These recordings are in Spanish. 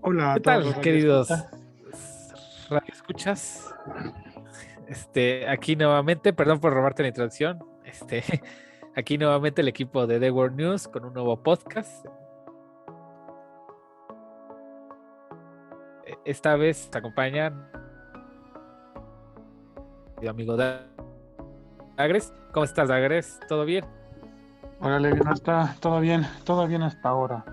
Hola ¿Qué a todos tal, los queridos radioescuchas. radioescuchas? Aquí nuevamente, perdón por robarte la introducción. Aquí nuevamente el equipo de The World News con un nuevo podcast. Esta vez te acompañan mi amigo Dagres. ¿Cómo estás, Dagres? ¿Todo bien? Hola Levi, no está todo bien hasta ahora.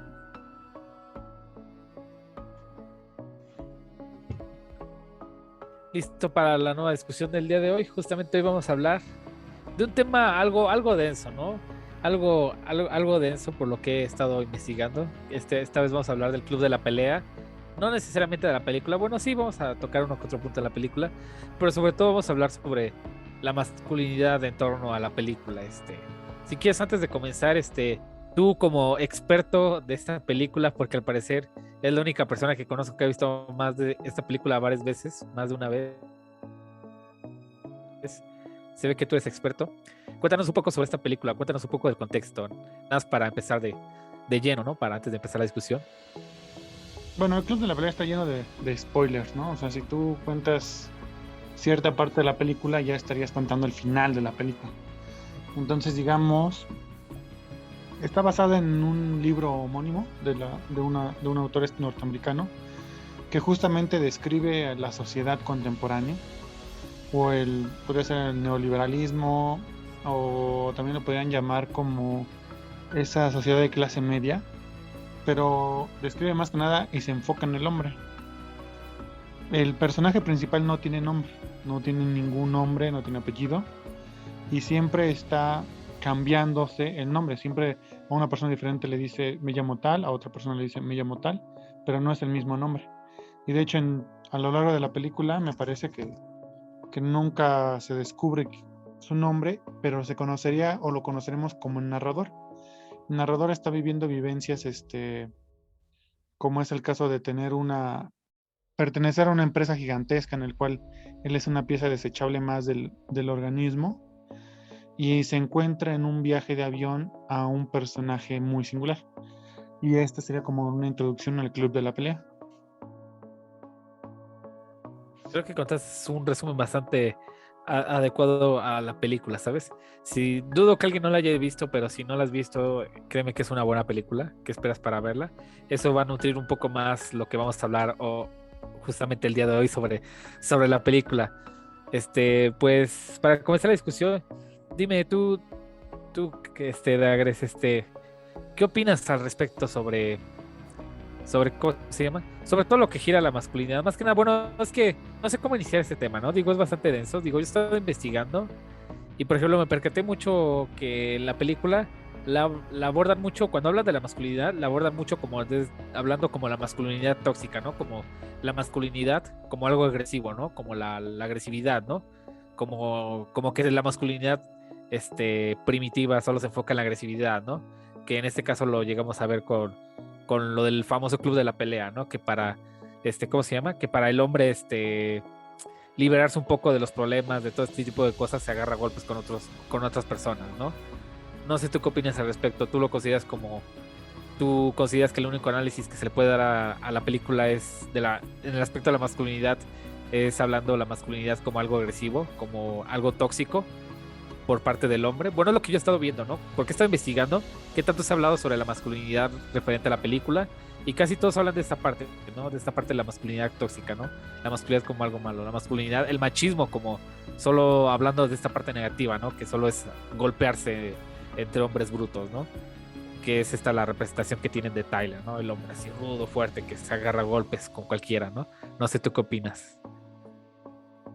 Listo para la nueva discusión del día de hoy. Justamente hoy vamos a hablar de un tema algo denso, ¿no? Algo denso por lo que he estado investigando. Esta vez vamos a hablar del Club de la Pelea. No necesariamente de la película. Bueno, sí, vamos a tocar uno que otro punto de la película, pero sobre todo vamos a hablar sobre la masculinidad en torno a la película. Si quieres, antes de comenzar, tú como experto de esta película, porque al parecer es la única persona que conozco que ha visto más de esta película varias veces, más de una vez. Se ve que tú eres experto. Cuéntanos un poco sobre esta película, cuéntanos un poco del contexto, nada más para empezar de lleno, ¿no? Para antes de empezar la discusión. Bueno, el Club de la Pelea está lleno de spoilers, ¿no? O sea, si tú cuentas cierta parte de la película, ya estarías contando el final de la película. Entonces, digamos, está basada en un libro homónimo de un autor norteamericano que justamente describe la sociedad contemporánea, podría ser el neoliberalismo, o también lo podrían llamar como esa sociedad de clase media, pero describe más que nada y se enfoca en el hombre. El personaje principal no tiene nombre, no tiene ningún nombre, no tiene apellido y siempre está cambiándose el nombre. Siempre a una persona diferente le dice me llamo tal, a otra persona le dice me llamo tal, pero no es el mismo nombre. Y de hecho a lo largo de la película me parece que nunca se descubre su nombre, pero se conocería o lo conoceremos como el narrador. El narrador está viviendo vivencias, como es el caso de pertenecer a una empresa gigantesca en el cual él es una pieza desechable más del organismo y se encuentra en un viaje de avión a un personaje muy singular. Y esta sería como una introducción al club de la pelea. Creo que contaste un resumen bastante adecuado a la película, ¿sabes? Si dudo que alguien no la haya visto, pero si no la has visto, créeme que es una buena película. ¿Qué esperas para verla? Eso va a nutrir un poco más lo que vamos a hablar o justamente el día de hoy sobre la película. Pues para comenzar la discusión, dime tú que Dagres, ¿qué opinas al respecto sobre cómo se llama? Sobre todo lo que gira la masculinidad. Más que nada, bueno, es que no sé cómo iniciar este tema, ¿no? Digo, es bastante denso. Digo, yo he estado investigando y, por ejemplo, me percaté mucho que en la película la abordan mucho, cuando hablan de la masculinidad, la abordan mucho como hablando como la masculinidad tóxica, ¿no? Como la masculinidad como algo agresivo, ¿no? Como la agresividad, ¿no? Como que la masculinidad primitiva solo se enfoca en la agresividad, ¿no? Que en este caso lo llegamos a ver con lo del famoso club de la pelea, ¿no? Que para, ¿cómo se llama? Que para el hombre, liberarse un poco de los problemas, de todo este tipo de cosas, se agarra a golpes con otras personas, ¿no? No sé tú qué opinas al respecto. ¿Tú consideras que el único análisis que se le puede dar a la película es en el aspecto de la masculinidad, es hablando de la masculinidad como algo agresivo, como algo tóxico por parte del hombre? Bueno, es lo que yo he estado viendo, ¿no? Porque he estado investigando qué tanto se ha hablado sobre la masculinidad referente a la película y casi todos hablan de esta parte, ¿no? De esta parte de la masculinidad tóxica, ¿no? La masculinidad como algo malo, la masculinidad, el machismo como solo hablando de esta parte negativa, ¿no? Que solo es golpearse entre hombres brutos, ¿no? Que es esta la representación que tienen de Tyler, ¿no? El hombre así rudo, fuerte, que se agarra a golpes con cualquiera, ¿no? No sé tú qué opinas.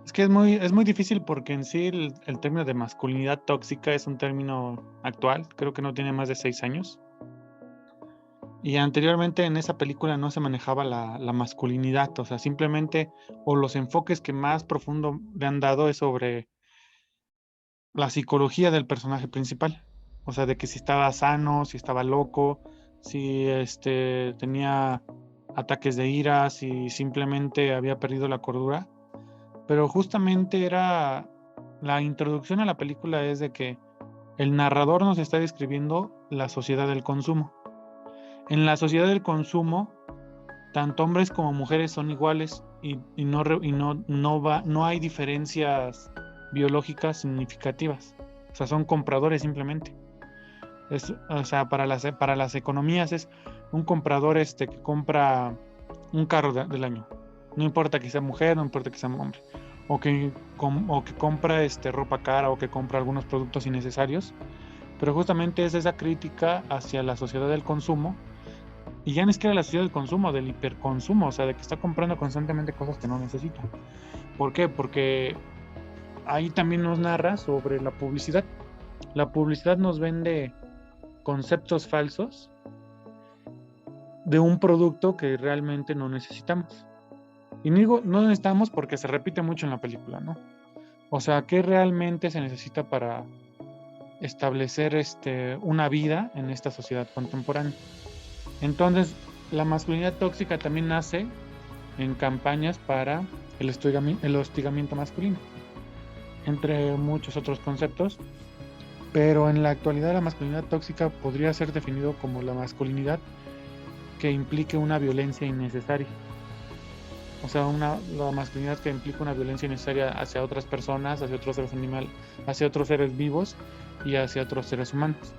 Es que es muy difícil porque en sí el término de masculinidad tóxica es un término actual, creo que no tiene más de 6 años. Y anteriormente en esa película no se manejaba la masculinidad, o sea, simplemente, o los enfoques que más profundo le han dado es sobre la psicología del personaje principal. O sea, de que si estaba sano, si estaba loco, si tenía ataques de ira, si simplemente había perdido la cordura. Pero justamente era la introducción a la película es de que el narrador nos está describiendo la sociedad del consumo. En la sociedad del consumo, tanto hombres como mujeres son iguales y no hay diferencias biológicas significativas. O sea, son compradores simplemente. O sea, para las economías es un comprador que compra un carro del año. No importa que sea mujer, no importa que sea hombre. O que compra ropa cara o que compra algunos productos innecesarios. Pero justamente es esa crítica hacia la sociedad del consumo. Y ya no es que era la sociedad del consumo, del hiperconsumo, o sea, de que está comprando constantemente cosas que no necesita. ¿Por qué? Porque ahí también nos narra sobre la publicidad. La publicidad nos vende conceptos falsos de un producto que realmente no necesitamos. Y digo, no necesitamos porque se repite mucho en la película, ¿no? O sea, ¿qué realmente se necesita para establecer una vida en esta sociedad contemporánea? Entonces, la masculinidad tóxica también nace en campañas para el hostigamiento masculino, entre muchos otros conceptos, pero en la actualidad la masculinidad tóxica podría ser definido como la masculinidad que implique una violencia innecesaria. O sea, la masculinidad que implica una violencia innecesaria hacia otras personas, hacia otros seres animales, hacia otros seres vivos y hacia otros seres humanos.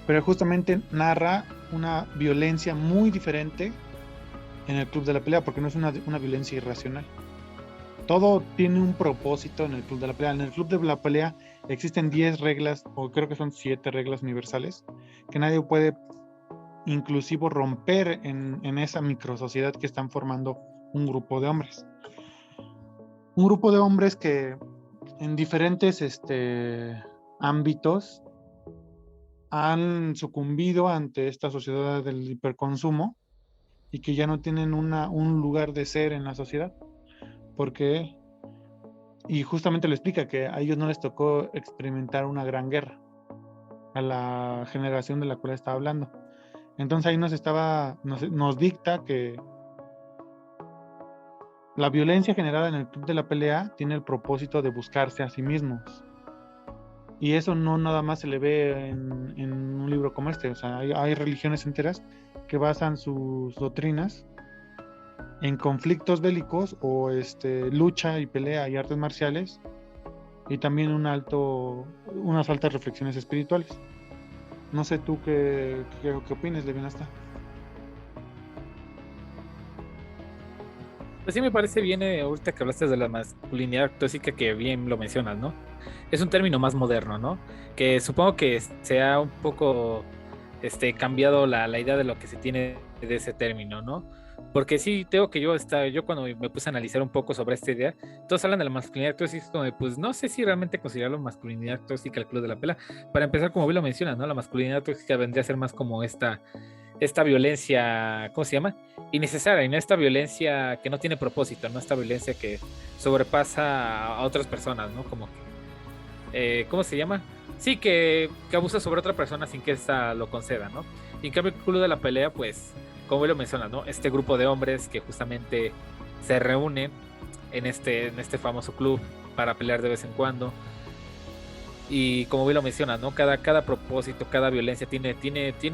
Pero justamente narra una violencia muy diferente en el Club de la Pelea, porque no es una violencia irracional. Todo tiene un propósito en el Club de la Pelea. En el Club de la Pelea existen 10 reglas, o creo que son 7 reglas universales, que nadie puede inclusive romper en esa microsociedad que están formando un grupo de hombres. Un grupo de hombres que en diferentes ámbitos han sucumbido ante esta sociedad del hiperconsumo y que ya no tienen un lugar de ser en la sociedad. Porque, y justamente lo explica, que a ellos no les tocó experimentar una gran guerra, a la generación de la cual estaba hablando. Entonces ahí nos dicta que la violencia generada en el Club de la Pelea tiene el propósito de buscarse a sí mismos. Y eso no nada más se le ve en un libro como este. O sea, hay religiones enteras que basan sus doctrinas en conflictos bélicos o lucha y pelea y artes marciales, y también unas altas reflexiones espirituales. No sé tú qué opinas, Levinasta. Pues sí, me parece bien, ahorita que hablaste de la masculinidad tóxica, que bien lo mencionas, ¿no? Es un término más moderno, ¿no? Que supongo que se ha un poco cambiado la idea de lo que se tiene de ese término, ¿no? Porque sí, tengo que yo cuando me puse a analizar un poco sobre esta idea, todos hablan de la masculinidad tóxica, como de, pues no sé si realmente considerarlo masculinidad tóxica el Club de la Pelea. Para empezar, como bien lo mencionas, ¿no? La masculinidad tóxica vendría a ser más como esta violencia, ¿cómo se llama? Innecesaria, y no esta violencia que no tiene propósito, no esta violencia que sobrepasa a otras personas, ¿no? Como que, ¿cómo se llama? Sí, que abusa sobre otra persona sin que ésta lo conceda, ¿no? Y en cambio, el Club de la Pelea, pues, como lo mencionas, ¿no? Este grupo de hombres que justamente se reúnen en este famoso club para pelear de vez en cuando. Y como bien lo mencionas, ¿no? Cada propósito, cada violencia tiene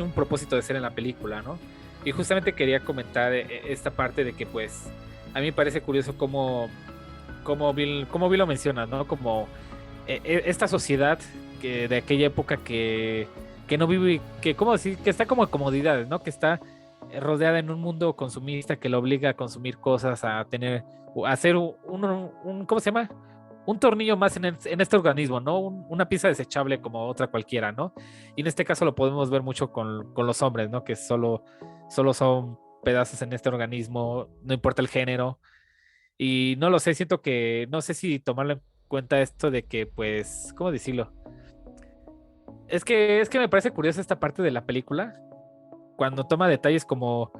un propósito de ser en la película, ¿no? Y justamente quería comentar esta parte de que, pues, a mí me parece curioso cómo bien lo mencionas, ¿no? Como esta sociedad de aquella época que no vive, que, ¿cómo decir? Que está como en comodidades, ¿no? Que está rodeada en un mundo consumista que lo obliga a consumir cosas, a hacer ¿cómo se llama? Un tornillo más en este organismo, ¿no? Una pieza desechable como otra cualquiera, ¿no? Y en este caso lo podemos ver mucho con los hombres, ¿no? Que solo son pedazos en este organismo, no importa el género. Y no lo sé, no sé si tomarlo en cuenta esto de que, pues, ¿cómo decirlo? Es que me parece curiosa esta parte de la película, cuando toma detalles como,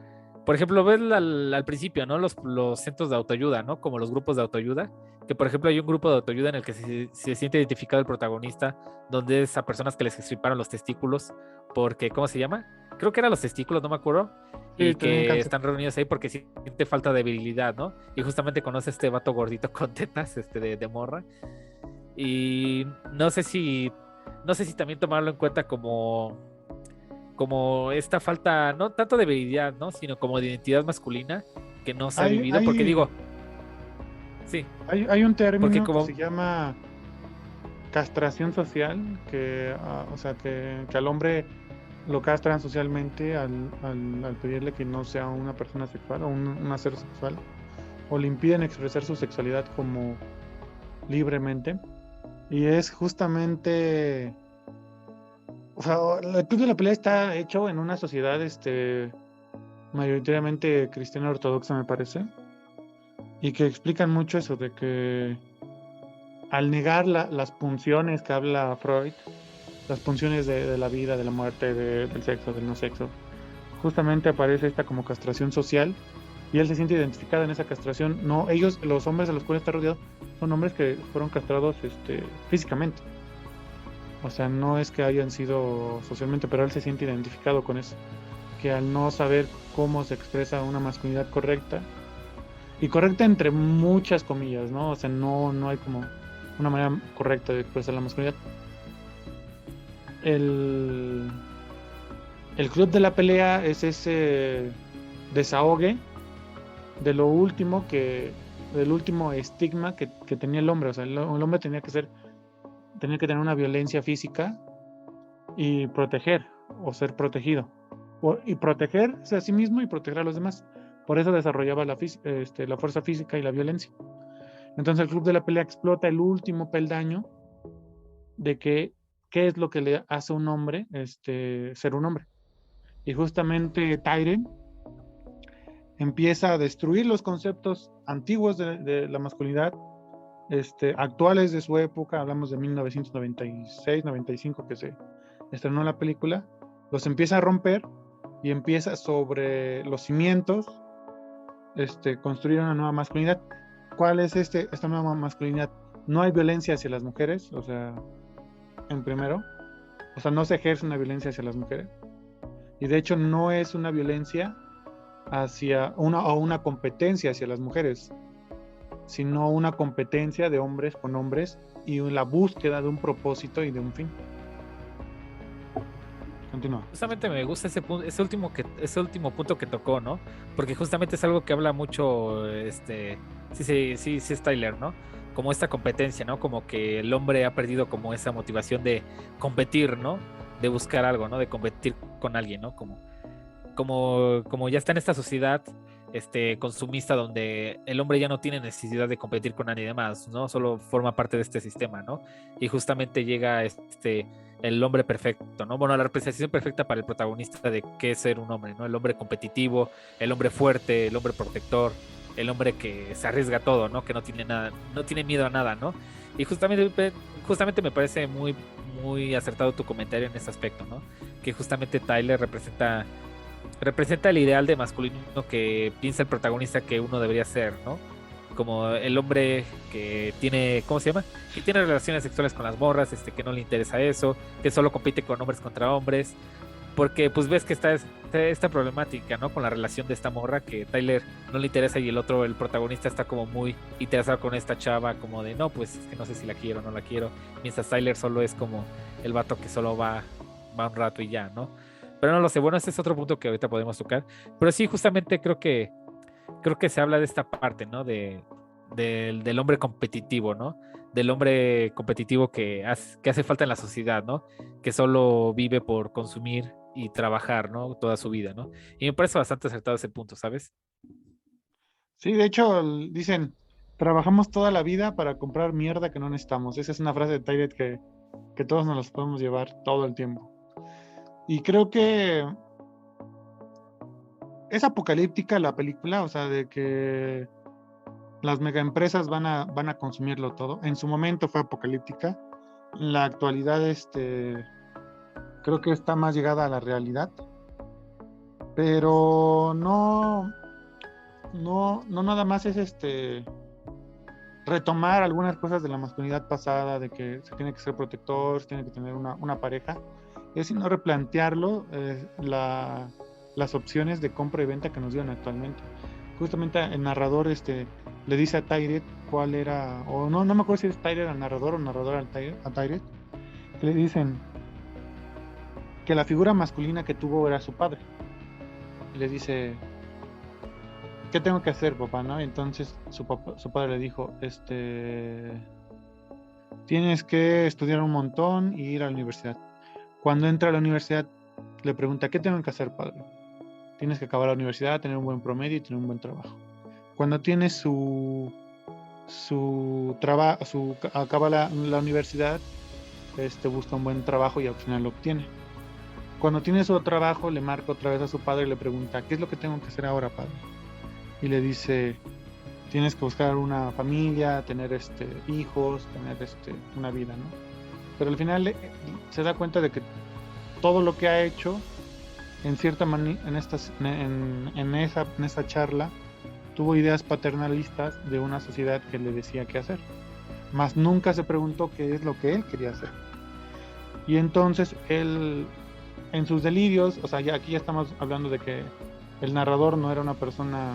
por ejemplo, ves al principio, ¿no? Los centros de autoayuda, ¿no? Como los grupos de autoayuda, que por ejemplo hay un grupo de autoayuda en el que se siente identificado el protagonista, donde es a personas que les extirparon los testículos, porque, ¿cómo se llama? Creo que eran los testículos, no me acuerdo, Sí, y tenían que cáncer. están reunidos ahí porque siente falta de virilidad, ¿no? Y justamente conoce a este vato gordito con tetas, de morra, y no sé si también tomarlo en cuenta como esta falta, no tanto de virilidad, ¿no? Sino como de identidad masculina que no se ha Hay, vivido, porque hay, digo, sí, hay un porque término que se como, llama castración social, o sea, que al hombre lo castran socialmente al pedirle que no sea una persona sexual o un ser sexual, o le impiden expresar su sexualidad como libremente. Y es justamente, o sea, el club de la pelea está hecho en una sociedad mayoritariamente cristiana ortodoxa, me parece, y que explican mucho eso de que al negar las punciones que habla Freud, las punciones de la vida, de la muerte, del sexo, del no sexo, justamente aparece esta como castración social y él se siente identificado en esa castración. No, ellos, los hombres a los cuales está rodeado, son hombres que fueron castrados físicamente. O sea, no es que hayan sido socialmente, pero él se siente identificado con eso. Que al no saber cómo se expresa una masculinidad correcta, y correcta entre muchas comillas, ¿no? O sea, no hay como una manera correcta de expresar la masculinidad. El, el club de la pelea es ese desahogue de lo último del último estigma que tenía el hombre. O sea, el hombre tenía que tener una violencia física y proteger o ser protegido. Y protegerse a sí mismo y proteger a los demás. Por eso desarrollaba la fuerza física y la violencia. Entonces el club de la pelea explota el último peldaño de qué es lo que le hace a un hombre ser un hombre. Y justamente Tyrion empieza a destruir los conceptos antiguos de la masculinidad, actuales de su época. Hablamos de 1996, 95 que se estrenó la película. Los empieza a romper y empieza sobre los cimientos construir una nueva masculinidad. ¿Cuál es esta nueva masculinidad? No hay violencia hacia las mujeres, o sea, en primero, o sea, no se ejerce una violencia hacia las mujeres, y de hecho no es una violencia hacia una competencia hacia las mujeres, sino una competencia de hombres con hombres y la búsqueda de un propósito y de un fin. Continúa. justamente me gusta ese último punto que tocó, ¿no? Porque justamente es algo que habla mucho, sí es Tyler, ¿no? Como esta competencia, ¿no? Como que el hombre ha perdido como esa motivación de competir, ¿no? De buscar algo, ¿no? De competir con alguien, ¿no? Como ya está en esta sociedad consumista donde el hombre ya no tiene necesidad de competir con nadie más, ¿no? Solo forma parte de este sistema, ¿no? Y justamente llega el hombre perfecto, ¿no? Bueno, la representación perfecta para el protagonista de qué es ser un hombre, ¿no? El hombre competitivo, el hombre fuerte, el hombre protector, el hombre que se arriesga a todo, ¿no? Que no tiene nada, no tiene miedo a nada, ¿no? Y justamente me parece muy, muy acertado tu comentario en ese aspecto, ¿no? Que justamente Tyler representa el ideal de masculino que piensa el protagonista que uno debería ser, ¿no? Como el hombre que tiene, ¿cómo se llama? Que tiene relaciones sexuales con las morras, que no le interesa eso, que solo compite con hombres contra hombres, porque pues ves que está esta problemática, ¿no? Con la relación de esta morra que Tyler no le interesa y el otro, el protagonista está como muy interesado con esta chava, como de, no, pues es que no sé si la quiero o no la quiero, mientras Tyler solo es como el vato que solo va un rato y ya, ¿no? Pero no lo sé, bueno, ese es otro punto que ahorita podemos tocar. Pero sí, justamente creo que se habla de esta parte, ¿no? Del hombre competitivo, ¿no? Del hombre competitivo que hace falta en la sociedad, ¿no? Que solo vive por consumir y trabajar, ¿no? Toda su vida, ¿no? Y me parece bastante acertado ese punto, ¿sabes? Sí, de hecho, dicen, trabajamos toda la vida para comprar mierda que no necesitamos. Esa es una frase de Tyret que todos nos las podemos llevar todo el tiempo. Y creo que es apocalíptica la película, o sea, de que las megaempresas van a consumirlo todo. En su momento fue apocalíptica. En la actualidad, creo que está más llegada a la realidad. Pero no nada más es retomar algunas cosas de la masculinidad pasada, de que se tiene que ser protector, se tiene que tener una pareja, es sino replantearlo, las opciones de compra y venta que nos dieron actualmente. Justamente el narrador le dice a Tyret cuál era, o no me acuerdo si es Tyret al narrador o narrador a Tyret, que le dicen, que la figura masculina que tuvo era su padre. Y le dice, ¿qué tengo que hacer, papá? ¿No? Y entonces su padre le dijo, tienes que estudiar un montón y ir a la universidad. Cuando entra a la universidad, le pregunta, ¿qué tengo que hacer, padre? Tienes que acabar la universidad, tener un buen promedio y tener un buen trabajo. Cuando tienes acaba la universidad, busca un buen trabajo y al final lo obtiene. Cuando tiene su trabajo, le marca otra vez a su padre y le pregunta, ¿qué es lo que tengo que hacer ahora, padre? Y le dice, tienes que buscar una familia, tener hijos, tener una vida, ¿no? Pero al final se da cuenta de que todo lo que ha hecho, en cierta manera, en esa charla, tuvo ideas paternalistas de una sociedad que le decía qué hacer, mas nunca se preguntó qué es lo que él quería hacer. Y entonces él, en sus delirios, o sea, aquí ya estamos hablando de que el narrador no era una persona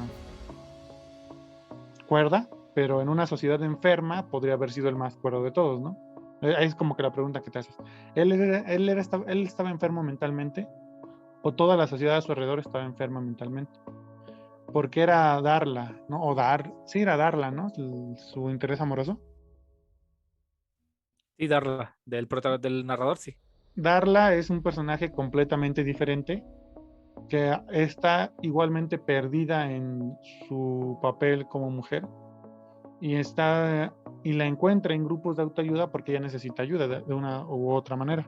cuerda, pero en una sociedad enferma podría haber sido el más cuerdo de todos, ¿no? Ahí es como que la pregunta que te haces. ¿Él estaba enfermo mentalmente? ¿O toda la sociedad a su alrededor estaba enferma mentalmente? Porque era Darla, ¿no? Sí, era Darla, ¿no? Su interés amoroso. Y Darla, del narrador, sí. Darla es un personaje completamente diferente, que está igualmente perdida en su papel como mujer y la encuentra en grupos de autoayuda porque ella necesita ayuda de una u otra manera.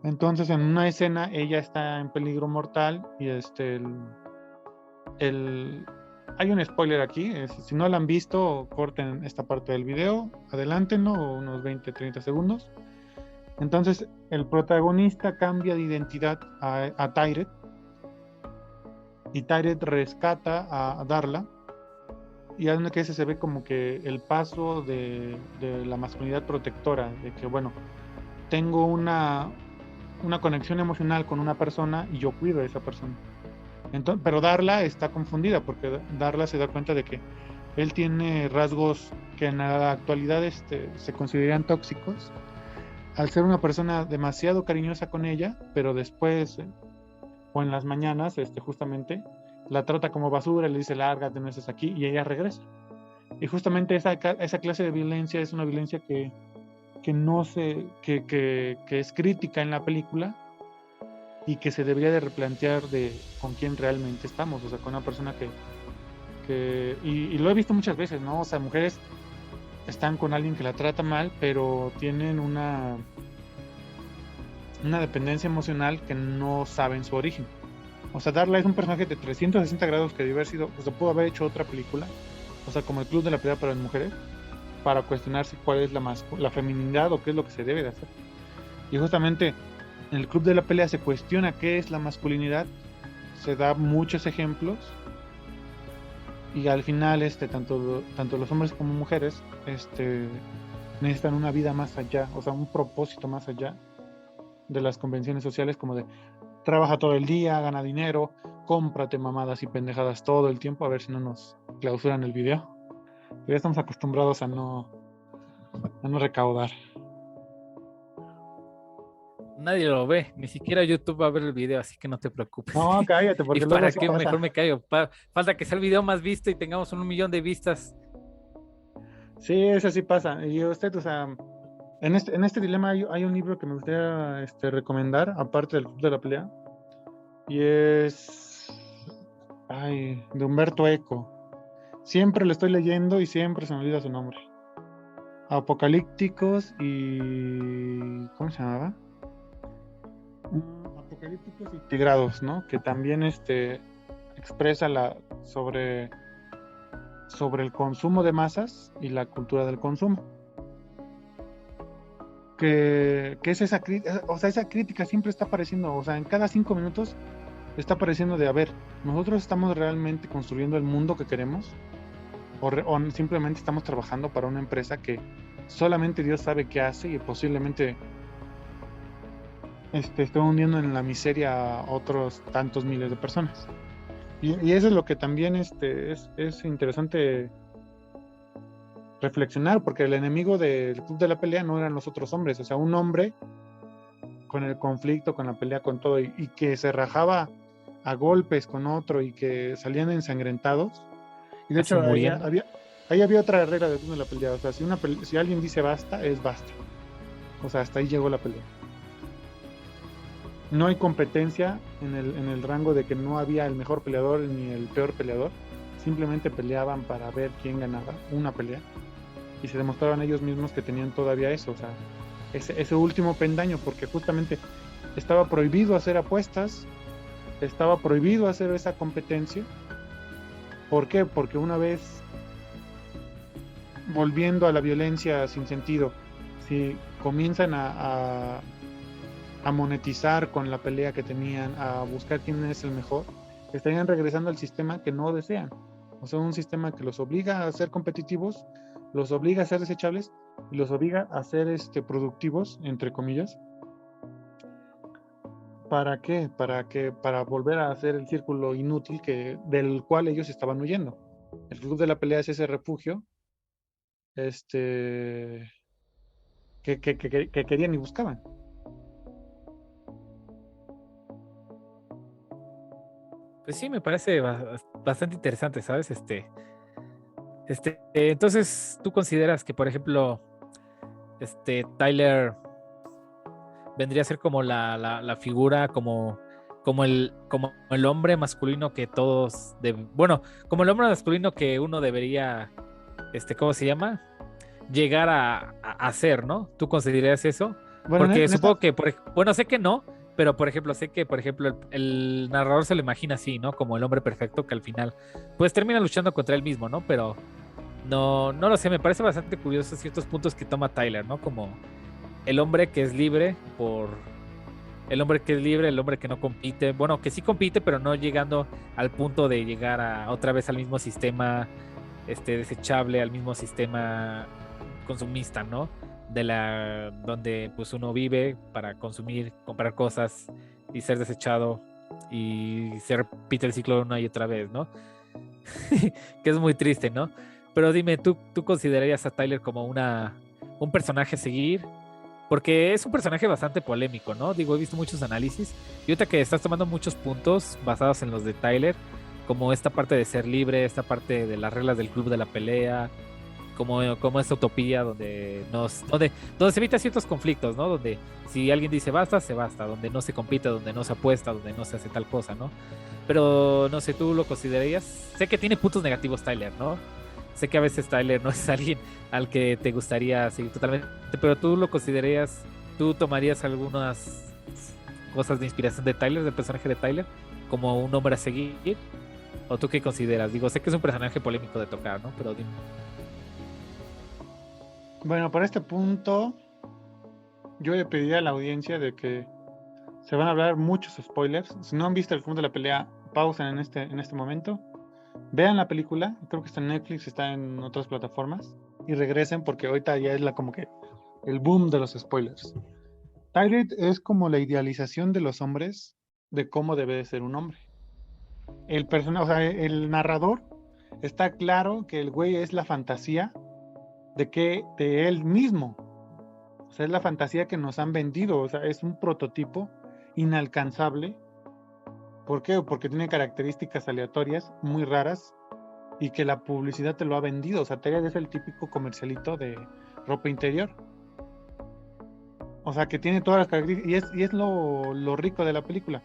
Entonces, en una escena, ella está en peligro mortal y hay un spoiler aquí. Si no la han visto, corten esta parte del video, adelántenlo unos 20-30 segundos. Entonces, el protagonista cambia de identidad a Tyred y Tyred rescata a Darla. Y es que ese se ve como que el paso de la masculinidad protectora, de que, bueno, tengo una conexión emocional con una persona y yo cuido a esa persona. Entonces, pero Darla está confundida porque Darla se da cuenta de que él tiene rasgos que en la actualidad se consideran tóxicos al ser una persona demasiado cariñosa con ella, pero después o en las mañanas justamente la trata como basura, le dice lárgate, no estés aquí y ella regresa. Y justamente esa clase de violencia es una violencia que no que es crítica en la película y que se debería de replantear de con quién realmente estamos, o sea, con una persona y lo he visto muchas veces, ¿no? O sea, mujeres están con alguien que la trata mal, pero tienen una dependencia emocional que no saben su origen. O sea, Darla es un personaje de 360 grados que debe haber sido, o sea, pudo haber hecho otra película, o sea, como el Club de la Pelea para las mujeres, para cuestionarse cuál es la feminidad o qué es lo que se debe de hacer. Y justamente en el Club de la Pelea se cuestiona qué es la masculinidad, se da muchos ejemplos y al final tanto los hombres como mujeres necesitan una vida más allá, o sea, un propósito más allá de las convenciones sociales, como de trabaja todo el día, gana dinero, cómprate mamadas y pendejadas todo el tiempo, a ver si no nos clausuran el video. Pero ya estamos acostumbrados a no recaudar. Nadie lo ve, ni siquiera YouTube va a ver el video, así que no te preocupes. No, cállate, ¿Y porque luego para sí qué? pasa. Mejor me callo. Falta que sea el video más visto y tengamos 1 millón de vistas. Sí, eso sí pasa. Y usted, o sea, en este dilema hay un libro que me gustaría recomendar, aparte del Club de la Pelea, y es de Humberto Eco. Siempre lo estoy leyendo y siempre se me olvida su nombre. Apocalípticos y... ¿cómo se llamaba? Apocalípticos y Tigrados, ¿no? Que también expresa sobre el consumo de masas y la cultura del consumo. Que es esa crítica siempre está apareciendo, o sea, en cada 5 minutos está apareciendo de, a ver, nosotros estamos realmente construyendo el mundo que queremos o simplemente estamos trabajando para una empresa que solamente Dios sabe qué hace y posiblemente está hundiendo en la miseria a otros tantos miles de personas. Y eso es lo que también es interesante reflexionar, porque el enemigo del Club de la Pelea no eran los otros hombres, o sea, un hombre con el conflicto, con la pelea, con todo, y que se rajaba a golpes con otro y que salían ensangrentados. Y de Casi hecho muriendo. ahí había otra regla de la pelea. O sea, si alguien dice basta, es basta. O sea, hasta ahí llegó la pelea. No hay competencia en el rango de que no había el mejor peleador ni el peor peleador. Simplemente peleaban para ver quién ganaba una pelea. Y se demostraban ellos mismos que tenían todavía eso. O sea, ese último pendaño, porque justamente estaba prohibido hacer apuestas, estaba prohibido hacer esa competencia. ¿Por qué? Porque una vez volviendo a la violencia sin sentido, si comienzan a monetizar con la pelea que tenían, a buscar quién es el mejor, estarían regresando al sistema que no desean. O sea, un sistema que los obliga a ser competitivos, los obliga a ser desechables y los obliga a ser productivos, entre comillas. ¿Para qué? Para volver a hacer el círculo inútil del cual ellos estaban huyendo. El club de la pelea es ese refugio que querían y buscaban. Pues sí, me parece bastante interesante, ¿sabes? Entonces, ¿tú consideras que, por ejemplo, Tyler vendría a ser como la figura, como el hombre masculino que todos, bueno, como el hombre masculino que uno debería, ¿cómo se llama? Llegar a ser, ¿no? ¿Tú considerarías eso? Bueno, Porque supongo que, bueno, sé que no, pero por ejemplo, sé que, por ejemplo, el narrador se lo imagina así, ¿no? Como el hombre perfecto que al final, pues termina luchando contra él mismo, ¿no? Pero no lo sé, me parece bastante curioso ciertos puntos que toma Tyler, ¿no? Como el hombre que es libre el hombre que es libre, el hombre que no compite, bueno, que sí compite, pero no llegando al punto de llegar otra vez al mismo sistema desechable, al mismo sistema consumista, ¿no? Donde pues uno vive para consumir, comprar cosas y ser desechado y se repite el ciclo una y otra vez, ¿no? Que es muy triste, ¿no? Pero dime, ¿tú considerarías a Tyler como un personaje a seguir? Porque es un personaje bastante polémico, ¿no? Digo, he visto muchos análisis y ahorita que estás tomando muchos puntos basados en los de Tyler, como esta parte de ser libre, esta parte de las reglas del club de la pelea, como esta utopía donde se evita ciertos conflictos, ¿no? Donde si alguien dice basta, se basta, donde no se compite, donde no se apuesta, donde no se hace tal cosa, ¿no? Pero no sé, ¿tú lo considerarías? Sé que tiene puntos negativos Tyler, ¿no? Sé que a veces Tyler no es alguien al que te gustaría seguir totalmente, pero tú lo considerarías, tú tomarías algunas cosas de inspiración de Tyler, del personaje de Tyler, como un hombre a seguir, o tú qué consideras? Digo, sé que es un personaje polémico de tocar, ¿no? Pero dime. Bueno, para este punto, yo le pediría a la audiencia de que se van a hablar muchos spoilers. Si no han visto el club de la pelea, pausen en este momento. Vean la película, creo que está en Netflix, está en otras plataformas. Y regresen porque ahorita ya es como que el boom de los spoilers. Tyler es como la idealización de los hombres de cómo debe de ser un hombre. El personaje, o sea, el narrador está claro que el güey es la fantasía de él mismo. O sea, es la fantasía que nos han vendido. O sea, es un prototipo inalcanzable. ¿Por qué? Porque tiene características aleatorias muy raras y que la publicidad te lo ha vendido. O sea, Tyler es el típico comercialito de ropa interior. O sea, que tiene todas las características y es lo rico de la película.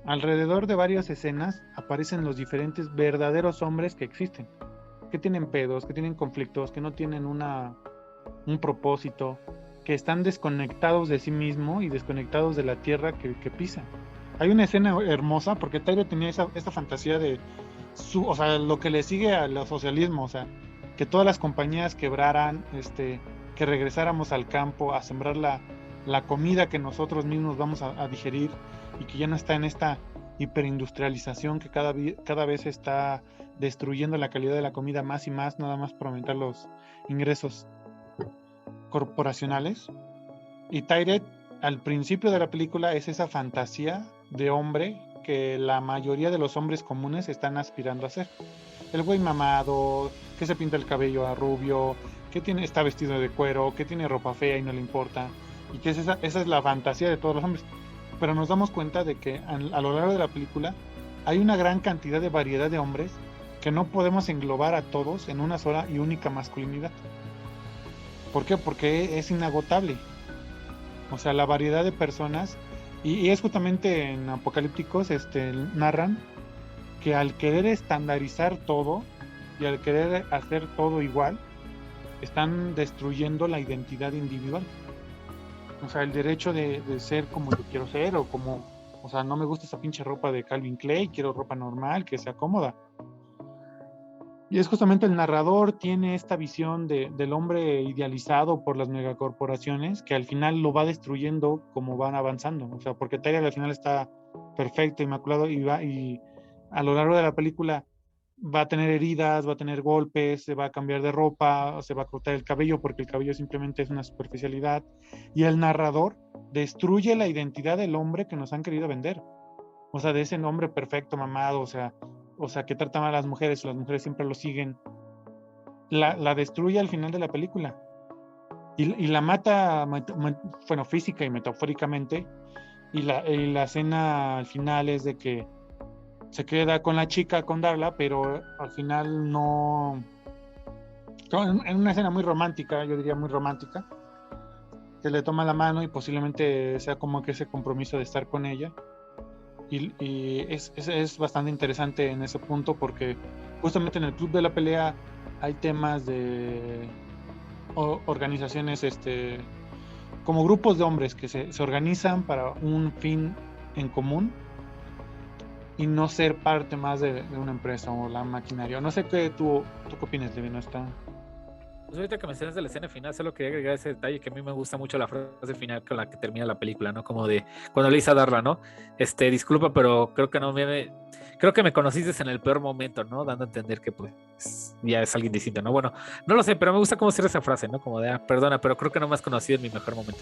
Alrededor de varias escenas aparecen los diferentes verdaderos hombres que existen, que tienen pedos, que tienen conflictos, que no tienen un propósito, que están desconectados de sí mismo y desconectados de la tierra que pisan. Hay una escena hermosa porque Tyler tenía esta fantasía de o sea, lo que le sigue al socialismo, o sea, que todas las compañías quebraran, que regresáramos al campo a sembrar la comida que nosotros mismos vamos a digerir y que ya no está en esta hiperindustrialización que cada vez está destruyendo la calidad de la comida más y más, nada más por aumentar los ingresos corporacionales. Y Tyred al principio de la película es esa fantasía de hombre que la mayoría de los hombres comunes están aspirando a ser. El güey mamado, que se pinta el cabello a rubio, que está vestido de cuero, que tiene ropa fea y no le importa, y que esa es la fantasía de todos los hombres. Pero nos damos cuenta de que a lo largo de la película hay una gran cantidad de variedad de hombres que no podemos englobar a todos en una sola y única masculinidad. ¿Por qué? Porque es inagotable. O sea, la variedad de personas, y es justamente en Apocalípticos, narran que al querer estandarizar todo y al querer hacer todo igual, están destruyendo la identidad individual. O sea, el derecho de ser como yo quiero ser, o sea, no me gusta esa pinche ropa de Calvin Klein, quiero ropa normal, que sea cómoda. Y es justamente el narrador tiene esta visión del hombre idealizado por las megacorporaciones que al final lo va destruyendo como van avanzando. O sea, porque Tyler al final está perfecto, inmaculado y a lo largo de la película va a tener heridas, va a tener golpes, se va a cambiar de ropa, se va a cortar el cabello porque el cabello simplemente es una superficialidad. Y el narrador destruye la identidad del hombre que nos han querido vender. O sea, de ese hombre perfecto, mamado, o sea, que trata mal a las mujeres siempre lo siguen, la destruye al final de la película y la mata, bueno, física y metafóricamente, y la escena al final es de que se queda con la chica, con Darla, pero al final no, en una escena muy romántica, yo diría muy romántica, que le toma la mano y posiblemente sea como que ese compromiso de estar con ella. Y es bastante interesante en ese punto porque justamente en el Club de la Pelea hay temas de organizaciones, como grupos de hombres que se organizan para un fin en común y no ser parte más de una empresa o la maquinaria. No sé tú qué opinas, Levi, ¿no está? Pues ahorita que mencionas de la escena final, solo quería agregar ese detalle que a mí me gusta mucho la frase final con la que termina la película, ¿no? Como de cuando le dice a Darla, ¿no? Disculpa, pero creo que creo que me conociste en el peor momento, ¿no? Dando a entender que pues ya es alguien distinto, ¿no? Bueno, no lo sé, pero me gusta cómo cierra esa frase, ¿no? Como de, perdona, pero creo que no me has conocido en mi mejor momento.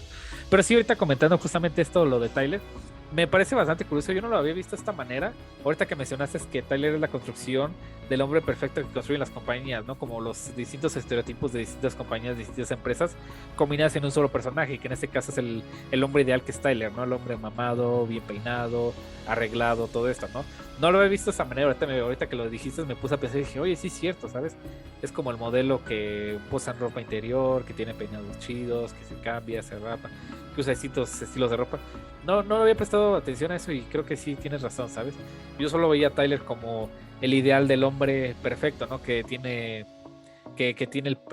Pero sí, ahorita comentando justamente esto, lo de Tyler, me parece bastante curioso. Yo no lo había visto de esta manera. Ahorita que mencionaste es que Tyler es la construcción del hombre perfecto que construyen las compañías, ¿no? Como los distintos estereotipos de distintas compañías, distintas empresas, combinadas en un solo personaje, que en este caso es el hombre ideal que es Tyler, ¿no? El hombre mamado, bien peinado, arreglado, todo esto, ¿no? No lo había visto de esa manera. Ahorita que lo dijiste me puse a pensar y dije, oye, sí es cierto, ¿sabes? Es como el modelo que usa ropa interior, que tiene peinados chidos, que se cambia, se rapa, que usa distintos estilos de ropa. No había prestado atención a eso y creo que sí tienes razón, ¿sabes? Yo solo veía a Tyler como el ideal del hombre perfecto, ¿no? Que tiene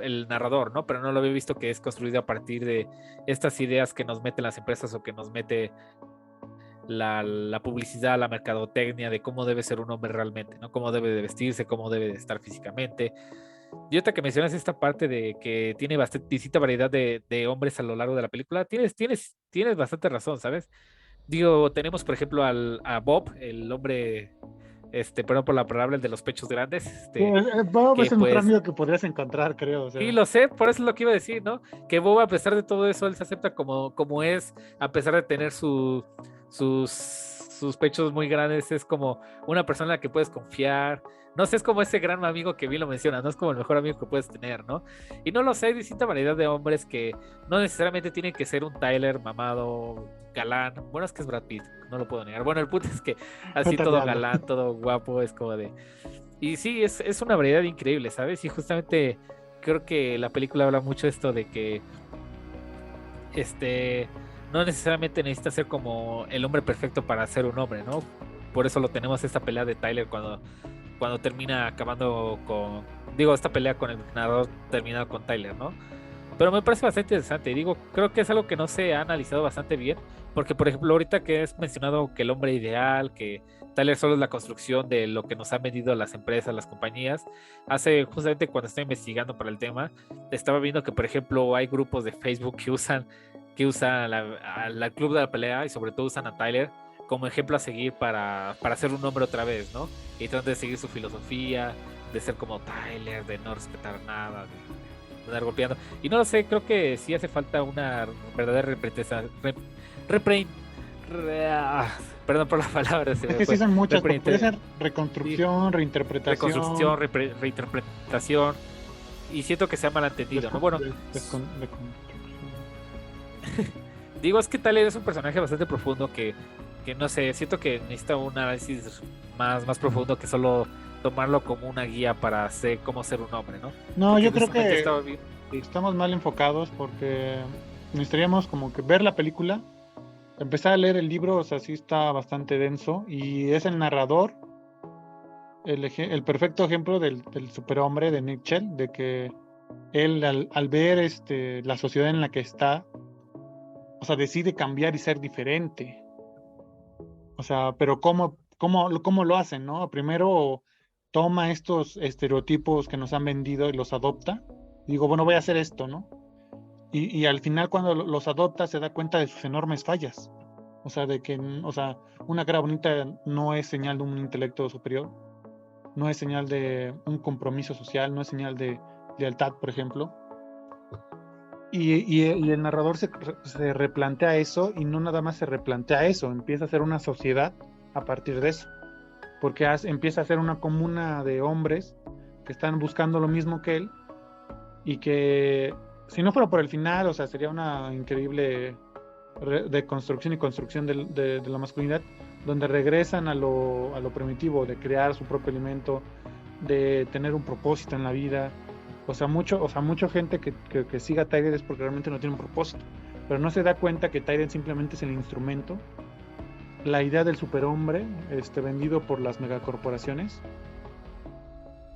el narrador, ¿no? Pero no lo había visto que es construido a partir de estas ideas que nos meten las empresas o que nos mete la publicidad, la mercadotecnia de cómo debe ser un hombre realmente, ¿no? Cómo debe de vestirse, cómo debe de estar físicamente. Y ahorita que mencionas esta parte de que tiene bastante distinta variedad de hombres a lo largo de la película, tienes bastante razón, ¿sabes? Digo, tenemos por ejemplo a Bob, el hombre, perdón por la palabra, el de los pechos grandes, Bob es que el mejor pues, amigo que podrías encontrar, creo. O sea. sí, lo sé, por eso es lo que iba a decir, ¿no? Que Bob, a pesar de todo eso, él se acepta como es, a pesar de tener sus pechos muy grandes, es como una persona en la que puedes confiar. No sé, es como ese gran amigo que bien lo menciona, no es como el mejor amigo que puedes tener, ¿no? Y no lo sé, hay distinta variedad de hombres que no necesariamente tienen que ser un Tyler mamado, galán. Bueno, es que es Brad Pitt, no lo puedo negar. Bueno, el punto es que así todo galán, todo guapo, es como de... Y sí, es una variedad increíble, ¿sabes? Y justamente creo que la película habla mucho esto de que no necesariamente necesita ser como el hombre perfecto para ser un hombre, ¿no? Por eso lo tenemos esta pelea de Tyler cuando termina acabando esta pelea con el narrador terminado con Tyler, ¿no? Pero me parece bastante interesante. Digo, creo que es algo que no se ha analizado bastante bien, porque por ejemplo, ahorita que has mencionado que el hombre ideal, que Tyler solo es la construcción de lo que nos han vendido las empresas, las compañías, justamente cuando estoy investigando para el tema, estaba viendo que por ejemplo hay grupos de Facebook que usan al club de la pelea y sobre todo usan a Tyler como ejemplo a seguir para ser un hombre otra vez, ¿no? Y tratan de seguir su filosofía, de ser como Tyler, de no respetar nada, de andar golpeando. Y no lo sé, creo que sí hace falta una verdadera perdón por la palabra. Es que sí son muchas, puede ser reconstrucción, reinterpretación. Reconstrucción, reinterpretación. Y siento que se ha malentendido, ¿no? Bueno. Digo, es que Tyler es un personaje bastante profundo que no sé, siento que necesita un análisis más profundo que solo tomarlo como una guía para hacer cómo ser un hombre, ¿no? No, Porque yo creo justamente que estaba bien. Sí. estamos mal enfocados porque necesitaríamos como que ver la película, empezar a leer el libro, o sea, sí está bastante denso y es el narrador, el perfecto ejemplo del superhombre de Nietzsche, de que él al ver la sociedad en la que está, o sea, decide cambiar y ser diferente. O sea, pero ¿cómo lo hacen, no? Primero toma estos estereotipos que nos han vendido y los adopta. Y digo, bueno, voy a hacer esto, ¿no? Y al final cuando los adopta se da cuenta de sus enormes fallas. O sea, de que, o sea, una cara bonita no es señal de un intelecto superior, no es señal de un compromiso social, no es señal de lealtad, por ejemplo. Y el narrador se replantea eso y no nada más se replantea eso, empieza a hacer una sociedad a partir de eso, porque empieza a ser una comuna de hombres que están buscando lo mismo que él y que si no fuera por el final, o sea, sería una increíble deconstrucción y construcción de la masculinidad, donde regresan a lo primitivo, de crear su propio alimento, de tener un propósito en la vida. Mucha gente que siga a Tyrion es porque realmente no tiene un propósito, pero no se da cuenta que Tyrion simplemente es el instrumento, la idea del superhombre vendido por las megacorporaciones,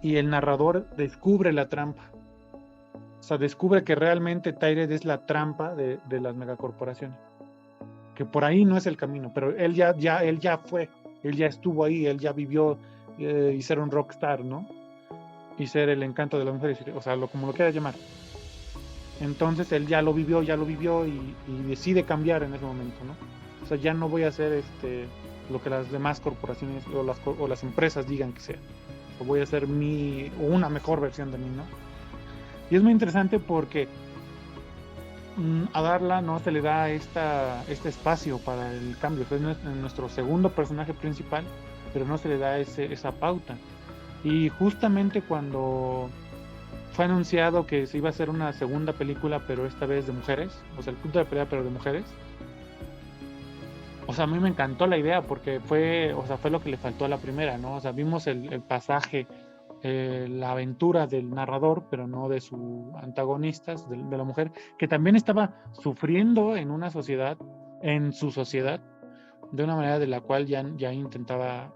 y el narrador descubre la trampa. O sea, descubre que realmente Tyrion es la trampa de las megacorporaciones, que por ahí no es el camino, pero él ya fue, él ya estuvo ahí, él ya vivió y ser un rockstar, ¿no? Y ser el encanto de las mujeres, o sea, como lo quieras llamar. Entonces él ya lo vivió y decide cambiar en ese momento, ¿no? O sea, ya no voy a hacer lo que las demás corporaciones o las empresas digan que sea. O voy a hacer una mejor versión de mí, ¿no? Y es muy interesante porque a Darla no se le da este espacio para el cambio. Es nuestro segundo personaje principal, pero no se le da esa pauta. Y justamente cuando fue anunciado que se iba a hacer una segunda película, pero esta vez de mujeres, o sea, el punto de pelea, pero de mujeres. O sea, a mí me encantó la idea porque fue lo que le faltó a la primera, ¿no? O sea, vimos el pasaje, la aventura del narrador, pero no de su antagonista, de la mujer, que también estaba sufriendo en su sociedad, de una manera de la cual ya intentaba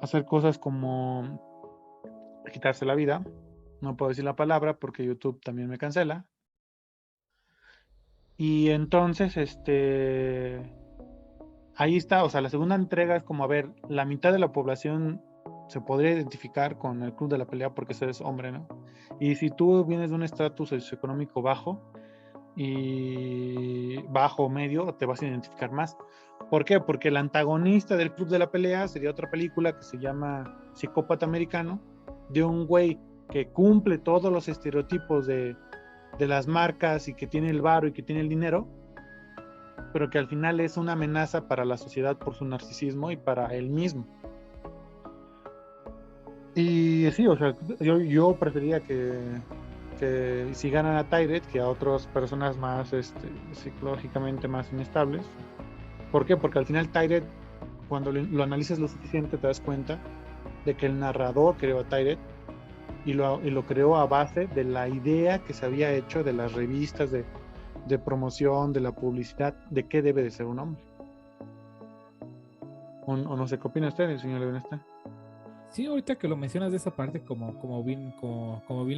hacer cosas como quitarse la vida. No puedo decir la palabra porque YouTube también me cancela. Y entonces, ahí está, o sea, la segunda entrega es como, a ver, la mitad de la población se podría identificar con el club de la pelea porque eres hombre, ¿no? Y si tú vienes de un estatus socioeconómico bajo y bajo o medio, te vas a identificar más. ¿Por qué? Porque el antagonista del club de la pelea sería otra película que se llama Psicópata Americano, de un güey que cumple todos los estereotipos de las marcas y que tiene el varo y que tiene el dinero, pero que al final es una amenaza para la sociedad por su narcisismo y para él mismo. Y sí, o sea, yo preferiría que si ganan a Tyred que a otras personas más psicológicamente más inestables. ¿Por qué? Porque al final Tyred, cuando lo analizas lo suficiente, te das cuenta de que el narrador creó a Tyred y lo creó a base de la idea que se había hecho de las revistas de promoción, de la publicidad, de qué debe de ser un hombre. O no sé qué opina usted, señor Levenesta. Sí, ahorita que lo mencionas de esa parte, como bien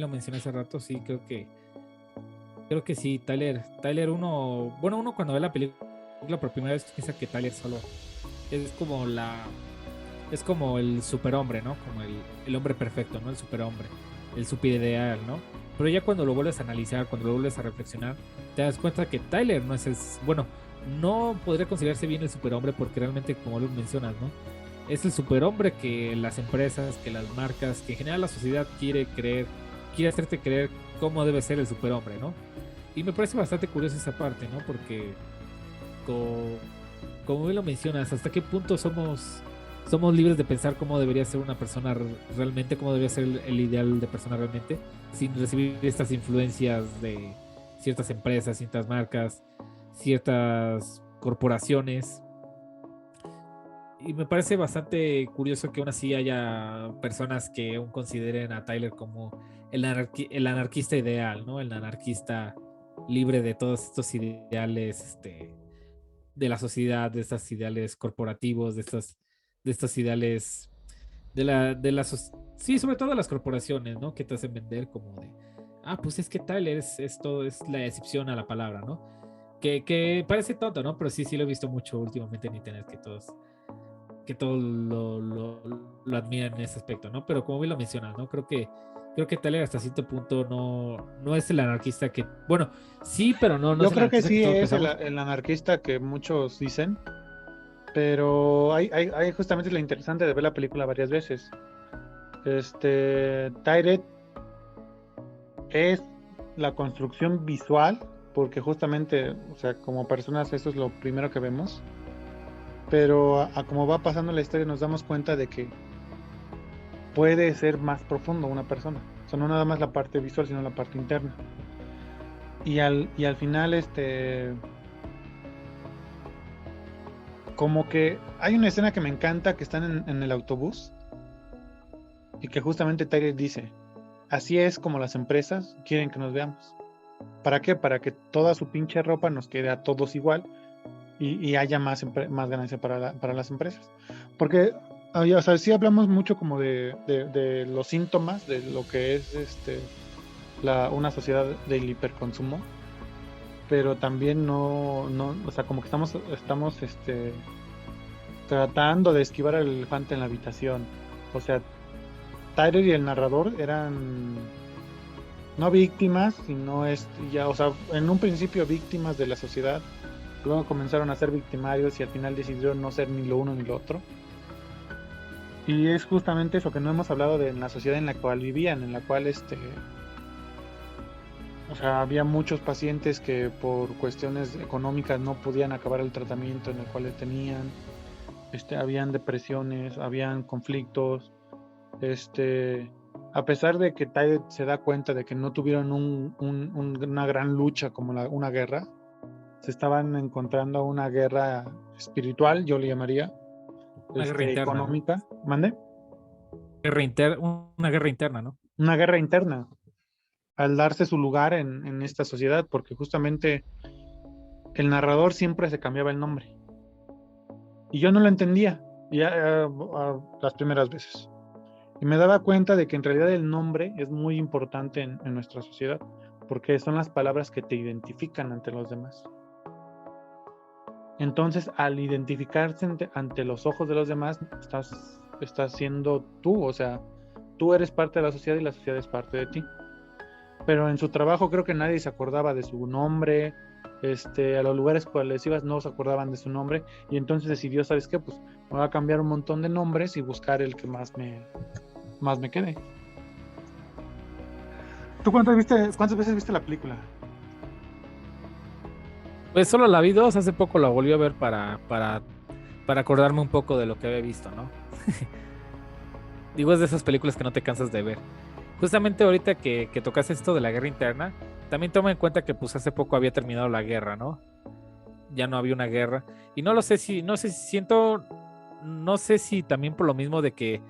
lo mencioné hace rato, sí, creo que sí, Tyler uno cuando ve la película por primera vez piensa que Tyler solo es como el superhombre, ¿no? Como el hombre perfecto, ¿no? El superhombre, el superideal, ¿no? Pero ya cuando lo vuelves a analizar, cuando lo vuelves a reflexionar, te das cuenta que Tyler no podría considerarse bien el superhombre porque realmente, como lo mencionas, ¿no? Es el superhombre que las empresas, que las marcas, que en general la sociedad quiere hacerte creer cómo debe ser el superhombre, ¿no? Y me parece bastante curioso esa parte, ¿no? Porque, como bien lo mencionas, ¿hasta qué punto somos libres de pensar cómo debería ser una persona realmente, cómo debería ser el ideal de persona realmente, sin recibir estas influencias de ciertas empresas, ciertas marcas, ciertas corporaciones. Y me parece bastante curioso que aún así haya personas que aún consideren a Tyler como el anarquista ideal, ¿no? El anarquista libre de todos estos ideales de la sociedad, de estos ideales corporativos, de estos ideales sí, sobre todo de las corporaciones, ¿no? Que te hacen vender como de, pues es que Tyler es todo, es la excepción a la palabra, ¿no? Que parece tonto, ¿no? Pero sí, sí lo he visto mucho últimamente en internet que todos lo admiran en ese aspecto, ¿no? Pero como bien lo mencionas, ¿no? Creo que Tyler hasta cierto punto no es el anarquista que, bueno, sí, pero no Yo es el creo que anarquista que sí todos es pensamos. el anarquista que muchos dicen, pero hay justamente lo interesante de ver la película varias veces. Tyred es la construcción visual, porque justamente, o sea, como personas eso es lo primero que vemos, pero a como va pasando la historia nos damos cuenta de que puede ser más profundo una persona. O sea, no nada más la parte visual, sino la parte interna. Y al final, como que hay una escena que me encanta, que están en el autobús y que justamente Tyler dice, así es como las empresas quieren que nos veamos. ¿Para qué? Para que toda su pinche ropa nos quede a todos igual y haya más ganancia para las empresas. Porque, o sea, sí hablamos mucho como de los síntomas de lo que es una sociedad del hiperconsumo, pero también no, o sea, como que estamos tratando de esquivar al elefante en la habitación. O sea, Tyler y el narrador eran no víctimas, sino ya, o sea, en un principio víctimas de la sociedad, luego comenzaron a ser victimarios y al final decidieron no ser ni lo uno ni lo otro. Y es justamente eso que no hemos hablado de en la sociedad en la cual vivían, en la cual o sea, había muchos pacientes que por cuestiones económicas no podían acabar el tratamiento en el cual tenían, habían depresiones, habían conflictos, a pesar de que Tyler se da cuenta de que no tuvieron una gran lucha como una guerra, se estaban encontrando una guerra espiritual, yo le llamaría, Una guerra interna, ¿no? económica, ¿mande? Una guerra interna, ¿no? Una guerra interna, al darse su lugar en esta sociedad, porque justamente el narrador siempre se cambiaba el nombre. Y yo no lo entendía ya las primeras veces. Y me daba cuenta de que en realidad el nombre es muy importante en nuestra sociedad, porque son las palabras que te identifican ante los demás. Entonces, al identificarse ante los ojos de los demás, estás siendo tú, o sea, tú eres parte de la sociedad y la sociedad es parte de ti. Pero en su trabajo creo que nadie se acordaba de su nombre, a los lugares cuales ibas no se acordaban de su nombre, y entonces decidió, ¿sabes qué? Pues me voy a cambiar un montón de nombres y buscar el que más me quede. ¿Tú cuántas veces viste la película? Pues solo la vi dos, hace poco la volví a ver para acordarme un poco de lo que había visto, ¿no? Digo, es de esas películas que no te cansas de ver. Justamente ahorita que tocas esto de la guerra interna, también toma en cuenta que pues hace poco había terminado la guerra, ¿no? Ya no había una guerra. Y no sé si siento, no sé si también por lo mismo de que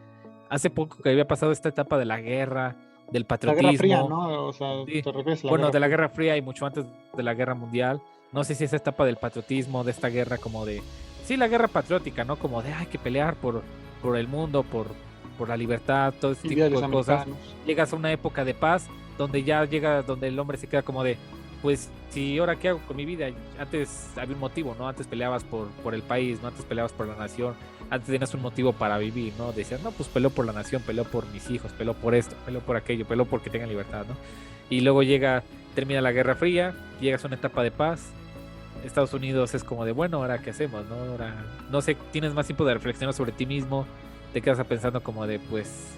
hace poco que había pasado esta etapa de la guerra, del La Guerra Fría, patriotismo, ¿no? O sea, sí, te refieres a la bueno, Guerra de la Fría. Guerra Fría y mucho antes de la Guerra Mundial. No sé si esa etapa del patriotismo, de esta guerra como de, sí, la guerra patriótica, ¿no? Como de hay que pelear por el mundo, por la libertad, todo ese tipo Ideales de cosas. americanos. Llegas a una época de paz donde ya llega, donde el hombre se queda como de, pues, si ahora qué hago con mi vida. Antes había un motivo, ¿no? Antes peleabas por el país, ¿no? Antes peleabas por la nación, antes tenías un motivo para vivir, ¿no? Decías, no, pues peleo por la nación, peleo por mis hijos, peleo por esto, peleo por aquello, peleo porque tengan libertad, ¿no? Y luego termina la Guerra Fría, llegas a una etapa de paz. Estados Unidos es como de, bueno, ahora qué hacemos, ¿no? Ahora, no sé, tienes más tiempo de reflexionar sobre ti mismo, te quedas pensando como de, pues,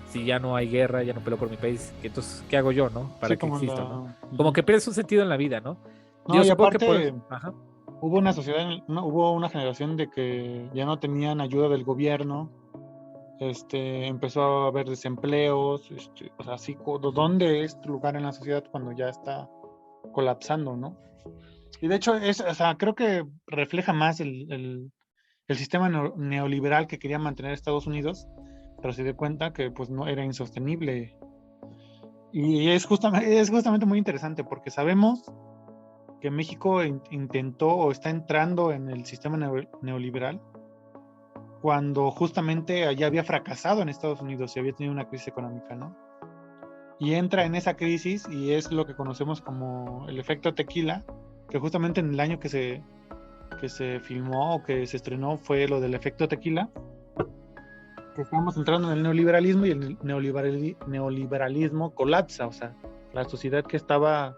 si ya no hay guerra, ya no peleo por mi país, entonces, ¿qué hago yo, no? Sí, ¿Para qué como existo, no? la... Como Ujú. que pierdes un sentido en la vida, ¿no? No, Yo y supongo que por eso, aparte ajá. hubo una sociedad, hubo una generación de que ya no tenían ayuda del gobierno, empezó a haber desempleos, o sea, así, ¿dónde es tu lugar en la sociedad cuando ya está colapsando, ¿no? Y de hecho, o sea, creo que refleja más el sistema neoliberal que quería mantener Estados Unidos, pero se dio cuenta que pues no era insostenible. Y es justamente muy interesante porque sabemos que México intentó o está entrando en el sistema neoliberal cuando justamente ya había fracasado en Estados Unidos y había tenido una crisis económica, ¿no? Y entra en esa crisis y es lo que conocemos como el efecto tequila, que justamente en el año que se filmó o que se estrenó fue lo del efecto tequila, que estamos entrando en el neoliberalismo y el neoliberalismo colapsa, o sea, la sociedad que estaba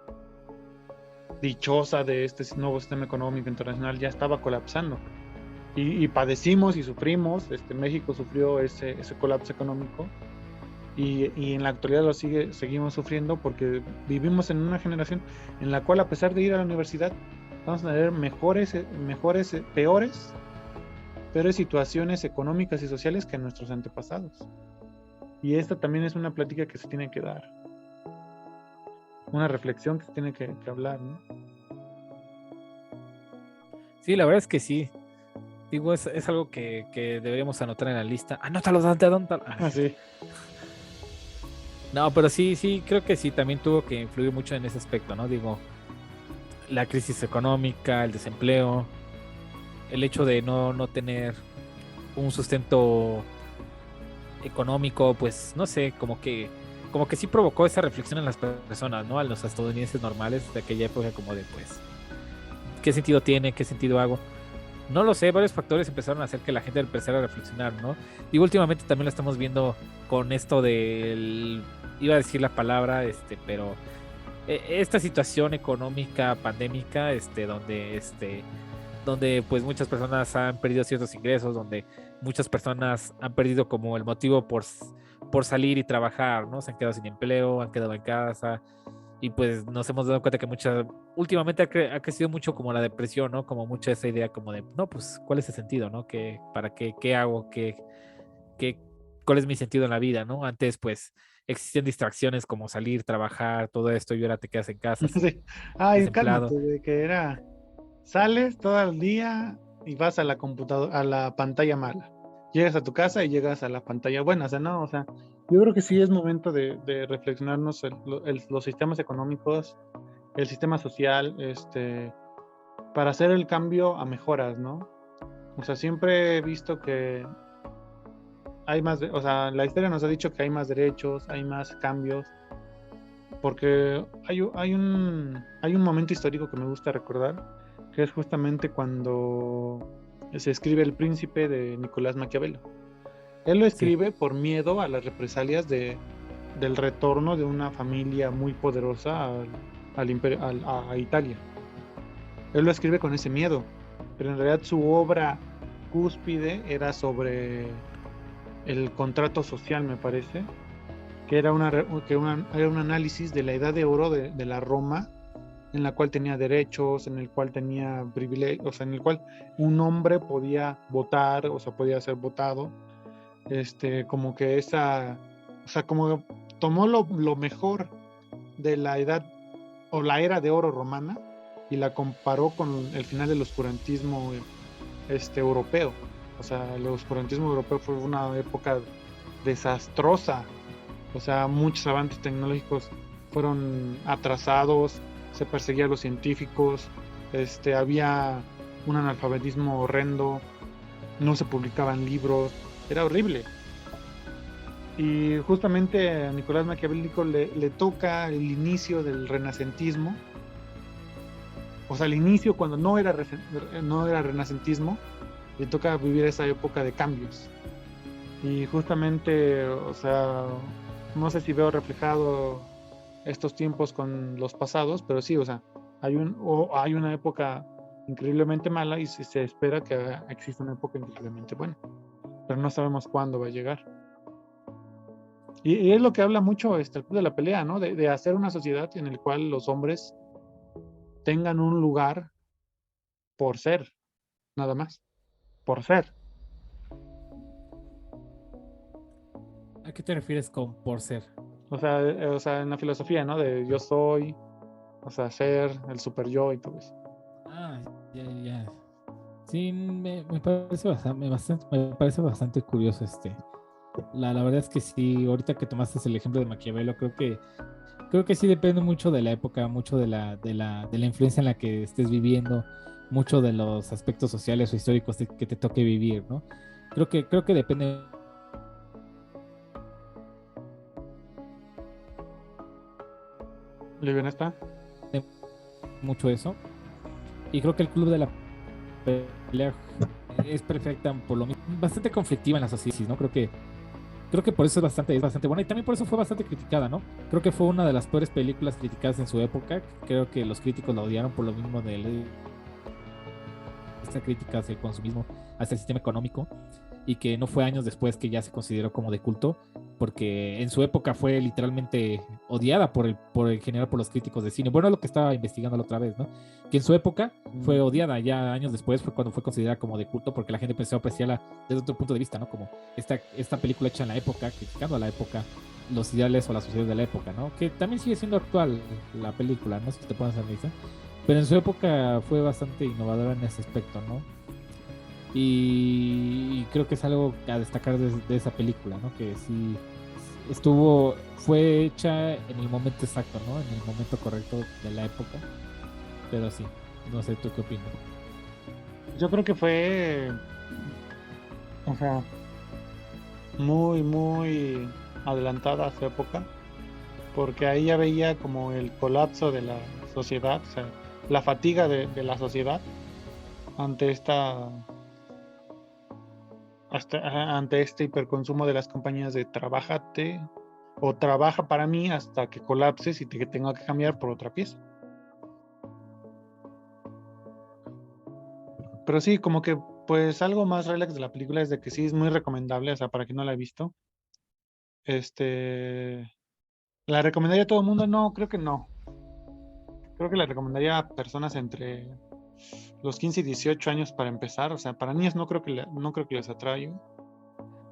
dichosa de este nuevo sistema económico internacional ya estaba colapsando. Y padecimos y sufrimos, México sufrió ese colapso económico y en la actualidad seguimos sufriendo porque vivimos en una generación en la cual a pesar de ir a la universidad vamos a tener peores situaciones económicas y sociales que nuestros antepasados. Y esta también es una plática que se tiene que dar, una reflexión que se tiene que hablar, ¿no? Sí, la verdad es que sí. Digo, es algo que deberíamos anotar en la lista. Anótalo, Dante, anótalo. Así. No, pero sí, creo que sí, también tuvo que influir mucho en ese aspecto, ¿no? Digo, la crisis económica, el desempleo, el hecho de no tener un sustento económico, pues no sé, como que sí provocó esa reflexión en las personas, ¿no? A los estadounidenses normales de aquella época, como de pues, ¿qué sentido tiene? ¿Qué sentido hago? No lo sé, varios factores empezaron a hacer que la gente empezara a reflexionar, ¿no? Digo, últimamente también lo estamos viendo con esto del, iba a decir la palabra, pero esta situación económica, pandémica, donde pues muchas personas han perdido ciertos ingresos, donde muchas personas han perdido como el motivo por salir y trabajar, ¿no? Se han quedado sin empleo, han quedado en casa y pues nos hemos dado cuenta que últimamente ha crecido mucho como la depresión, ¿no? Como mucha esa idea como de, no, pues, ¿cuál es el sentido, no? ¿Para qué, qué hago? Qué, ¿Cuál es mi sentido en la vida, no? Antes, pues, existían distracciones como salir, trabajar, todo esto, y ahora te quedas en casa Sí. Ay, desempleado. cálmate, de que sales todo el día y vas a la computadora, a la pantalla mala. Llegas a tu casa y llegas a la pantalla buena, o sea, no, o sea, yo creo que sí es momento de reflexionarnos los sistemas económicos, el sistema social, para hacer el cambio a mejoras, ¿no? O sea, siempre he visto que hay más, o sea, la historia nos ha dicho que hay más derechos, hay más cambios, porque hay un momento histórico que me gusta recordar, que es justamente cuando se escribe El Príncipe de Nicolás Maquiavelo. Él lo Sí. escribe por miedo a las represalias del retorno de una familia muy poderosa a Italia. Él lo escribe con ese miedo, pero en realidad su obra cúspide era sobre el contrato social, me parece, que era era un análisis de la edad de oro de la Roma, en la cual tenía derechos, en el cual tenía privilegios, o sea, en el cual un hombre podía votar, o sea, podía ser votado, como que o sea, como tomó lo mejor de la edad o la era de oro romana y la comparó con el final del oscurantismo europeo. O sea, el oscurantismo europeo fue una época desastrosa. O sea, muchos avances tecnológicos fueron atrasados, se perseguía a los científicos, había un analfabetismo horrendo, no se publicaban libros, era horrible. Y justamente a Nicolás Maquiavélico le toca el inicio del renacentismo, o sea, el inicio cuando no era renacentismo, le toca vivir esa época de cambios. Y justamente, o sea, no sé si veo reflejado estos tiempos con los pasados, pero sí, o sea, hay una época increíblemente mala y se espera que exista una época increíblemente buena, pero no sabemos cuándo va a llegar. Y es lo que habla mucho el Club de la Pelea, ¿no? De hacer una sociedad en la cual los hombres tengan un lugar por ser, nada más, por ser. ¿A qué te refieres con por ser? O sea, en la filosofía, ¿no? De yo soy, o sea, ser, el super yo y todo eso. Ya, ya. Sí, me parece me parece bastante curioso la verdad es que sí, ahorita que tomaste el ejemplo de Maquiavelo, creo que sí depende mucho de la época, mucho de la influencia en la que estés viviendo, mucho de los aspectos sociales o históricos que te toque vivir, ¿no? Creo que depende ¿Le está? mucho eso. Y creo que el club de la pelea es perfecta por lo mismo, bastante conflictiva en la sociedad, ¿no? Creo que por eso es bastante buena y también por eso fue bastante criticada, ¿no? Creo que fue una de las peores películas criticadas en su época. Creo que los críticos la odiaron por lo mismo de esta crítica hacia el consumismo, hacia el sistema económico, y que no fue años después que ya se consideró como de culto, porque en su época fue literalmente odiada por el general, por los críticos de cine. Bueno, es lo que estaba investigando la otra vez, ¿no? Que en su época fue odiada, ya años después fue cuando fue considerada como de culto, porque la gente empezó a apreciarla desde otro punto de vista, ¿no? Como esta película hecha en la época, criticando a la época, los ideales o la sociedad de la época, ¿no? Que también sigue siendo actual la película, no sé si te pones a analizar, pero en su época fue bastante innovadora en ese aspecto, ¿no? Y creo que es algo a destacar de esa película, ¿no? Que sí fue hecha en el momento exacto, ¿no? En el momento correcto de la época, pero sí, no sé, ¿tú qué opinas? Yo creo que fue, o sea, muy, muy adelantada a su época, porque ahí ya veía como el colapso de la sociedad, o sea, la fatiga de la sociedad ante ante este hiperconsumo de las compañías de trabájate o trabaja para mí hasta que colapses y que tenga que cambiar por otra pieza. Pero sí, como que pues algo más relax de la película es de que sí es muy recomendable, o sea, para quien no la ha visto. Este, ¿La recomendaría a todo el mundo? No, creo que no. Creo que la recomendaría a personas entre los 15 y 18 años para empezar. O sea, para niños no creo que, no creo que les atraiga.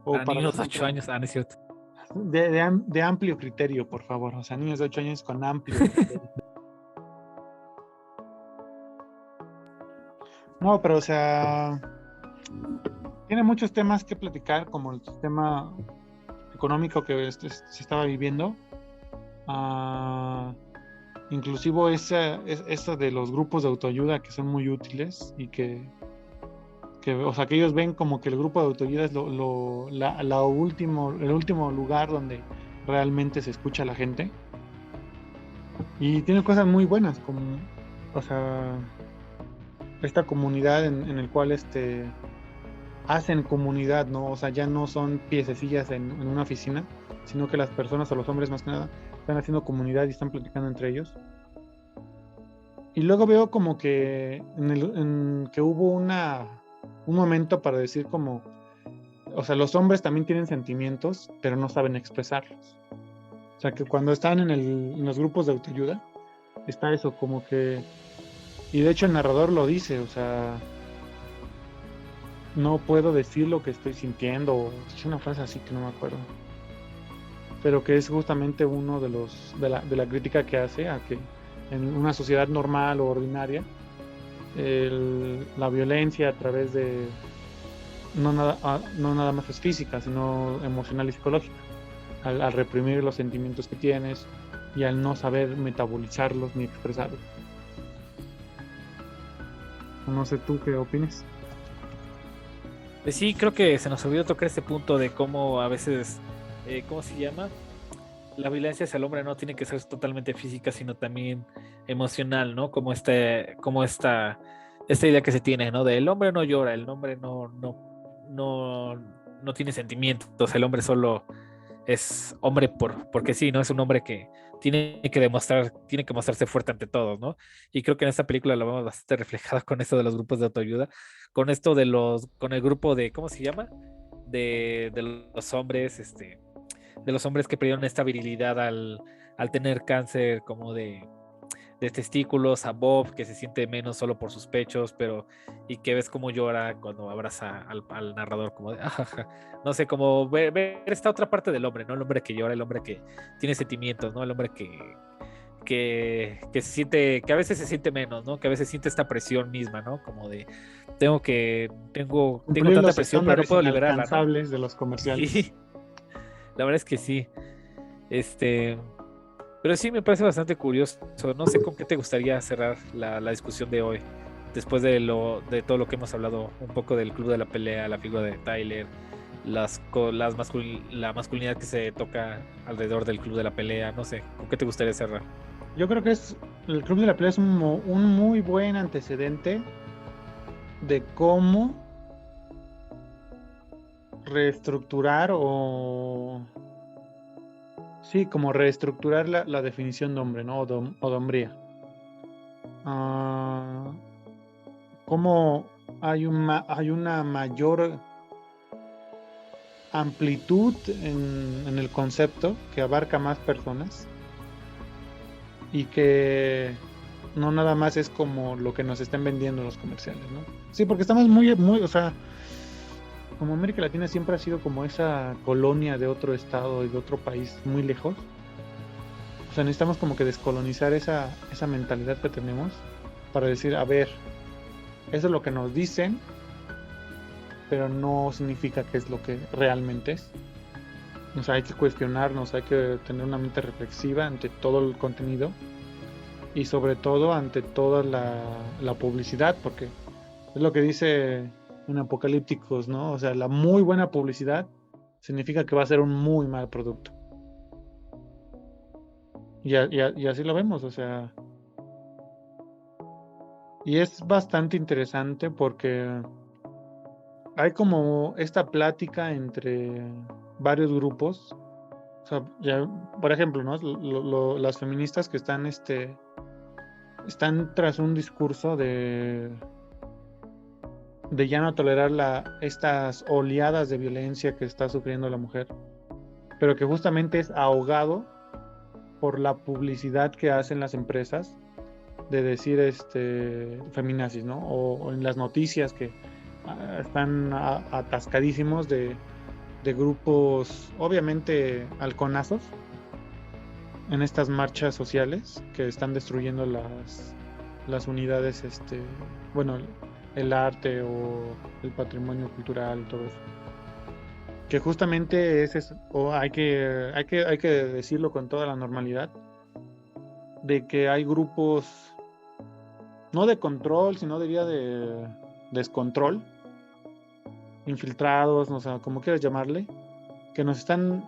O Para para niños de personas 8 años, no es cierto. de amplio criterio, por favor. O sea, niños de 8 años con amplio criterio. No, pero o sea, tiene muchos temas que platicar, como el sistema económico que se estaba viviendo. Ah, inclusive esa de los grupos de autoayuda que son muy útiles y o sea, que ellos ven como que el grupo de autoayuda es el último lugar donde realmente se escucha a la gente. Y tiene cosas muy buenas, como, o sea, esta comunidad en el cual hacen comunidad, ¿no? O sea, ya no son piececillas en una oficina, sino que las personas o los hombres más que nada están haciendo comunidad y están platicando entre ellos. Y luego veo como que que hubo un momento para decir como, o sea, los hombres también tienen sentimientos, pero no saben expresarlos. O sea, que cuando están en los grupos de autoayuda, está eso como que, y de hecho el narrador lo dice, o sea, no puedo decir lo que estoy sintiendo, o es una frase así que no me acuerdo, pero que es justamente uno de la crítica que hace a que en una sociedad normal o ordinaria, la violencia a través de no nada más es física, sino emocional y psicológica. Al reprimir los sentimientos que tienes y al no saber metabolizarlos ni expresarlos. No sé tú qué opinas. Pues sí, creo que se nos olvidó tocar este punto de cómo a veces, ¿cómo se llama? La violencia hacia el hombre no tiene que ser totalmente física, sino también emocional, ¿no? Como esta idea que se tiene, ¿no? De el hombre no llora, el hombre no, no tiene sentimientos, el hombre solo es hombre porque sí, ¿no? Es un hombre que tiene que mostrarse fuerte ante todos, ¿no? Y creo que en esta película lo vemos bastante reflejado con esto de los grupos de autoayuda, con esto con el grupo de, ¿cómo se llama? De los hombres, de los hombres que perdieron esta virilidad al tener cáncer como de testículos, a Bob que se siente menos solo por sus pechos, pero y que ves cómo llora cuando abraza al narrador, como de, ajaja. No sé, como ver esta otra parte del hombre, ¿no? El hombre que llora, el hombre que tiene sentimientos, ¿no? El hombre que se siente, que a veces se siente menos, ¿no? Que a veces siente esta presión misma, ¿no? Como de tengo Cumplir tanta los presión, pero no estándares puedo liberarla, ¿no? inalcanzables de los comerciales. Sí, la verdad es que sí. Este, pero sí me parece bastante curioso. No sé con qué te gustaría cerrar la discusión de hoy, después de todo lo que hemos hablado, un poco del club de la pelea, la figura de Tyler, la masculinidad que se toca alrededor del club de la pelea, no sé, ¿con qué te gustaría cerrar? Yo creo que el Club de la Pelea es un muy buen antecedente de cómo reestructurar o sí, como reestructurar la definición de hombre, ¿no? O de hombría. Ah, cómo hay una mayor amplitud en el concepto que abarca más personas y que no nada más es como lo que nos están vendiendo los comerciales, ¿no? Sí, porque estamos o sea, como América Latina siempre ha sido como esa colonia de otro estado y de otro país muy lejos. O sea, necesitamos como que descolonizar esa mentalidad que tenemos para decir, a ver, eso es lo que nos dicen, pero no significa que es lo que realmente es. O sea, hay que cuestionarnos, hay que tener una mente reflexiva ante todo el contenido y sobre todo ante toda la publicidad, porque es lo que dice en Apocalípticos, ¿no? O sea, la muy buena publicidad significa que va a ser un muy mal producto. Y así lo vemos, o sea, y es bastante interesante porque hay como esta plática entre varios grupos. O sea, ya, por ejemplo, ¿no? Las feministas que están tras un discurso de ya no tolerar estas oleadas de violencia que está sufriendo la mujer, pero que justamente es ahogado por la publicidad que hacen las empresas de decir feminazis, ¿no? O en las noticias que están atascadísimos de grupos, obviamente halconazos, en estas marchas sociales que están destruyendo las unidades, bueno, el arte o el patrimonio cultural y todo eso. Que justamente o hay que decirlo con toda la normalidad, de que hay grupos, no de control, sino diría de descontrol, infiltrados, o sea, como quieras llamarle, que nos están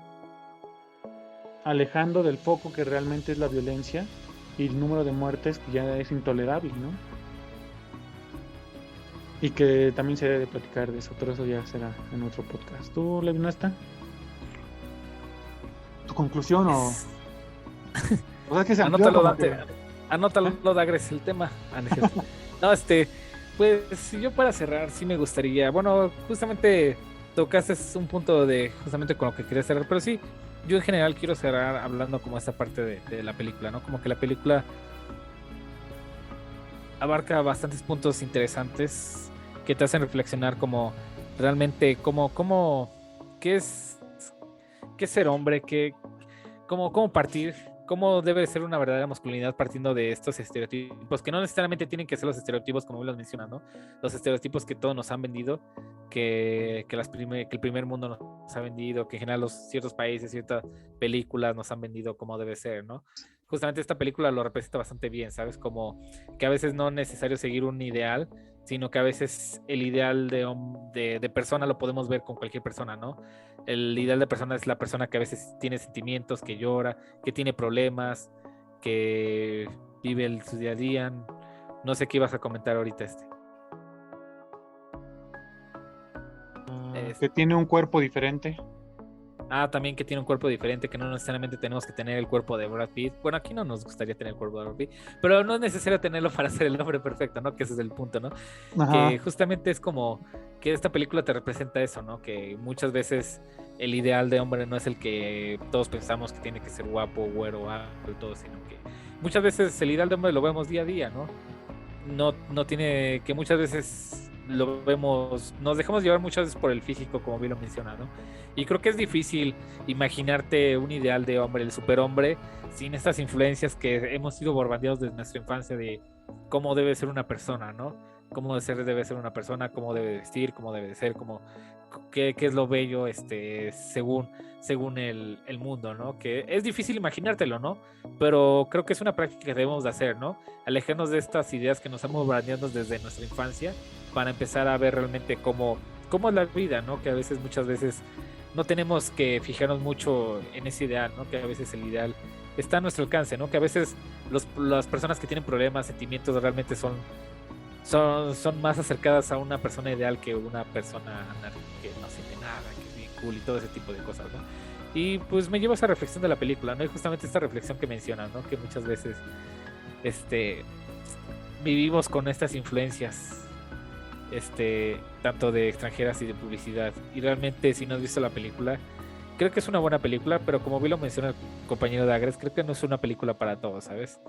alejando del foco que realmente es la violencia y el número de muertes que ya es intolerable, ¿no? Y que también se debe platicar de eso, pero eso ya será en otro podcast. ¿Tú, Levi, no está? ¿Tu conclusión o...? O sea, que se amplió Anótalo, como Dante, que... anótalo, Dagres, el tema. No, es cierto. No, pues yo para cerrar sí me gustaría, bueno, justamente tocaste un punto de justamente con lo que quería cerrar, pero sí, yo en general quiero cerrar hablando como esta parte de la película, ¿no? Como que la película abarca bastantes puntos interesantes que te hacen reflexionar como realmente qué es ser hombre, cómo partir, cómo debe ser una verdadera masculinidad partiendo de estos estereotipos, que no necesariamente tienen que ser los estereotipos como los mencionan, ¿no? Los estereotipos que todos nos han vendido, que el primer mundo nos ha vendido, que en general ciertos países, ciertas películas nos han vendido como debe ser, ¿no? Justamente esta película lo representa bastante bien, ¿sabes? Como que a veces no es necesario seguir un ideal, sino que a veces el ideal de persona lo podemos ver con cualquier persona, ¿no? El ideal de persona es la persona que a veces tiene sentimientos, que llora, que tiene problemas, que vive su día a día. No sé qué ibas a comentar ahorita. que tiene un cuerpo diferente. También que tiene un cuerpo diferente, que no necesariamente tenemos que tener el cuerpo de Brad Pitt. Bueno, aquí no nos gustaría tener el cuerpo de Brad Pitt, pero no es necesario tenerlo para ser el hombre perfecto, ¿no? Que ese es el punto, ¿no? Ajá. Que justamente es como que esta película te representa eso, ¿no? Que muchas veces el ideal de hombre no es el que todos pensamos que tiene que ser guapo, güero, alto y todo, sino que muchas veces el ideal de hombre lo vemos día a día, ¿no? No tiene, que muchas veces lo vemos, nos dejamos llevar muchas veces por el físico, como bien lo menciona, ¿no? Y creo que es difícil imaginarte un ideal de hombre, el superhombre, sin estas influencias que hemos sido bombardeados desde nuestra infancia de cómo debe ser una persona, ¿no? Cómo debe ser una persona, cómo debe vestir, cómo debe de ser, qué es lo bello, según el mundo, ¿no? Que es difícil imaginártelo, ¿no? Pero creo que es una práctica que debemos de hacer, ¿no? Alejarnos de estas ideas que nos hemos bombardeado desde nuestra infancia para empezar a ver realmente cómo es la vida, ¿no? Que a veces, muchas veces, no tenemos que fijarnos mucho en ese ideal, ¿no? Que a veces el ideal está a nuestro alcance, ¿no? Que a veces las personas que tienen problemas, sentimientos, realmente son más acercadas a una persona ideal que una persona que no siente nada, que es bien cool y todo ese tipo de cosas, ¿no? Y pues me llevo a esa reflexión de la película, ¿no? Y justamente esta reflexión que mencionan, ¿no? Que muchas veces vivimos con estas influencias, tanto de extranjeras y de publicidad. Y realmente, si no has visto la película, creo que es una buena película, pero como bien lo menciona el compañero de Agres, creo que no es una película para todos, ¿sabes?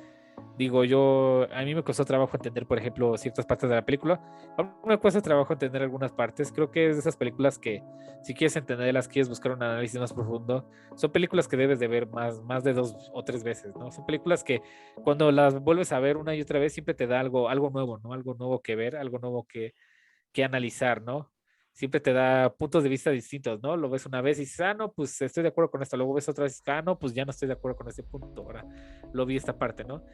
Digo, a mí me costó trabajo entender, por ejemplo, ciertas partes de la película. A mí me cuesta trabajo entender algunas partes. Creo que es de esas películas que, si quieres entenderlas, quieres buscar un análisis más profundo, son películas que debes de ver más de 2 o 3 veces, ¿no? Son películas que cuando las vuelves a ver una y otra vez, siempre te da algo nuevo, ¿no? Algo nuevo que ver, algo nuevo que analizar, ¿no? Siempre te da puntos de vista distintos, ¿no? Lo ves una vez y dices, no, pues estoy de acuerdo con esto. Luego ves otra vez, no, pues ya no estoy de acuerdo con ese punto. Ahora lo vi esta parte, ¿no?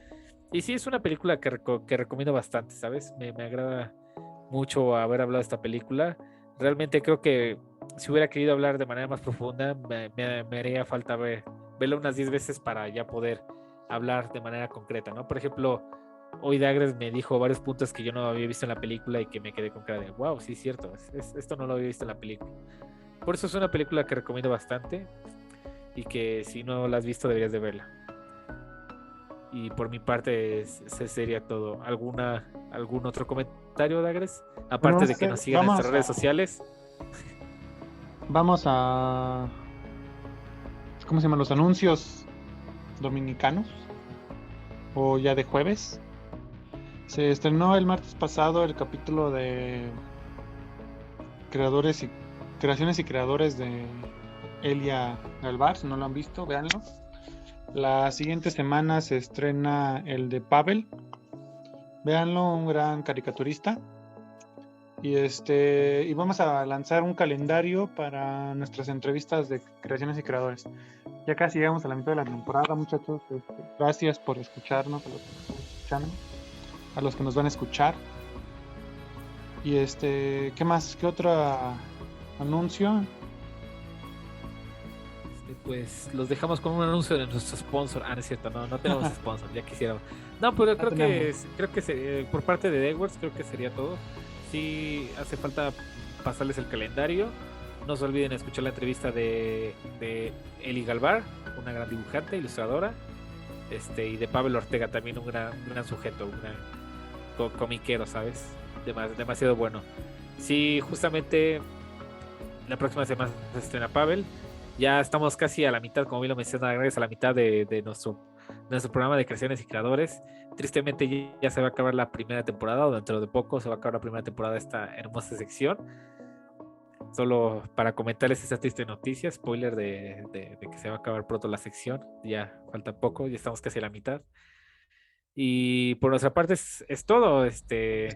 Y sí, es una película que recomiendo bastante, ¿sabes? Me agrada mucho haber hablado de esta película. Realmente creo que si hubiera querido hablar de manera más profunda, me haría falta verla unas 10 veces para ya poder hablar de manera concreta, ¿no? Por ejemplo, hoy Dagres me dijo varios puntos que yo no había visto en la película y que me quedé con cara de, wow, sí es cierto, esto no lo había visto en la película. Por eso es una película que recomiendo bastante y que si no la has visto deberías de verla. Y por mi parte ese sería todo. ¿Algún otro comentario, Dagres? Bueno, Aparte de que nos sigan en nuestras redes sociales. Vamos a... ¿Cómo se llaman? Los anuncios dominicanos. O ya de jueves. Se estrenó el martes pasado el capítulo de creaciones y creadores de Elia Galvar. Si no lo han visto, véanlo. La siguiente semana se estrena el de Pavel. Véanlo, un gran caricaturista. Y vamos a lanzar un calendario para nuestras entrevistas de creaciones y creadores. Ya casi llegamos a la mitad de la temporada, muchachos. Gracias por escucharnos, a los que nos están escuchando, a los que nos van a escuchar. Y ¿qué más? ¿Qué otro anuncio? Pues los dejamos con un anuncio de nuestro sponsor. No es cierto, no tenemos sponsor, ya quisiéramos. No, pero creo que por parte de Edwards creo que sería todo. Sí hace falta pasarles el calendario. No se olviden escuchar la entrevista de Eli Galvar, una gran dibujante, ilustradora, y de Pavel Ortega, también un gran sujeto, un gran comiquero, ¿sabes? Demasiado bueno. Sí, justamente la próxima semana se estrena Pavel. Ya estamos casi a la mitad, como bien lo menciona, gracias a la mitad de nuestro programa de creaciones y creadores. Tristemente ya se va a acabar la primera temporada, o dentro de poco se va a acabar la primera temporada de esta hermosa sección. Solo para comentarles esa triste noticia, spoiler de que se va a acabar pronto la sección. Ya falta poco, ya estamos casi a la mitad. Y por nuestra parte es todo. Es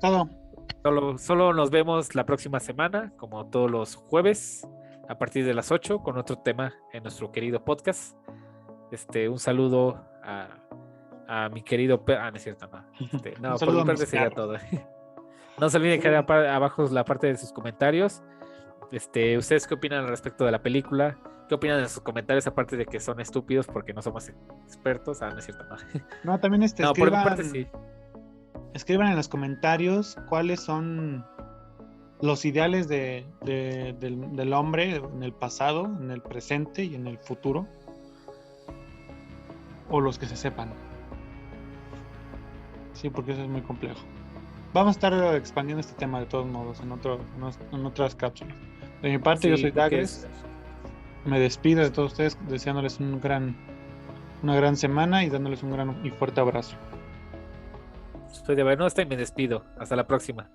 todo. Solo nos vemos la próxima semana, como todos los jueves, a partir de las 8, con otro tema en nuestro querido podcast. Un saludo a mi querido... no es cierto, no. Por mi parte sería todo. No se olviden dejar abajo la parte de sus comentarios. ¿Ustedes qué opinan al respecto de la película? ¿Qué opinan de sus comentarios, aparte de que son estúpidos porque no somos expertos? No es cierto, no. No, también no, escriban, por mi parte sí. Escriban en los comentarios cuáles son los ideales del hombre en el pasado, en el presente y en el futuro, o los que se sepan. Sí, porque eso es muy complejo. Vamos a estar expandiendo este tema de todos modos en otras cápsulas. De mi parte, sí, yo soy Dagres. Me despido de todos ustedes deseándoles una gran semana y dándoles un gran y fuerte abrazo. Soy de Venosta y me despido. Hasta la próxima.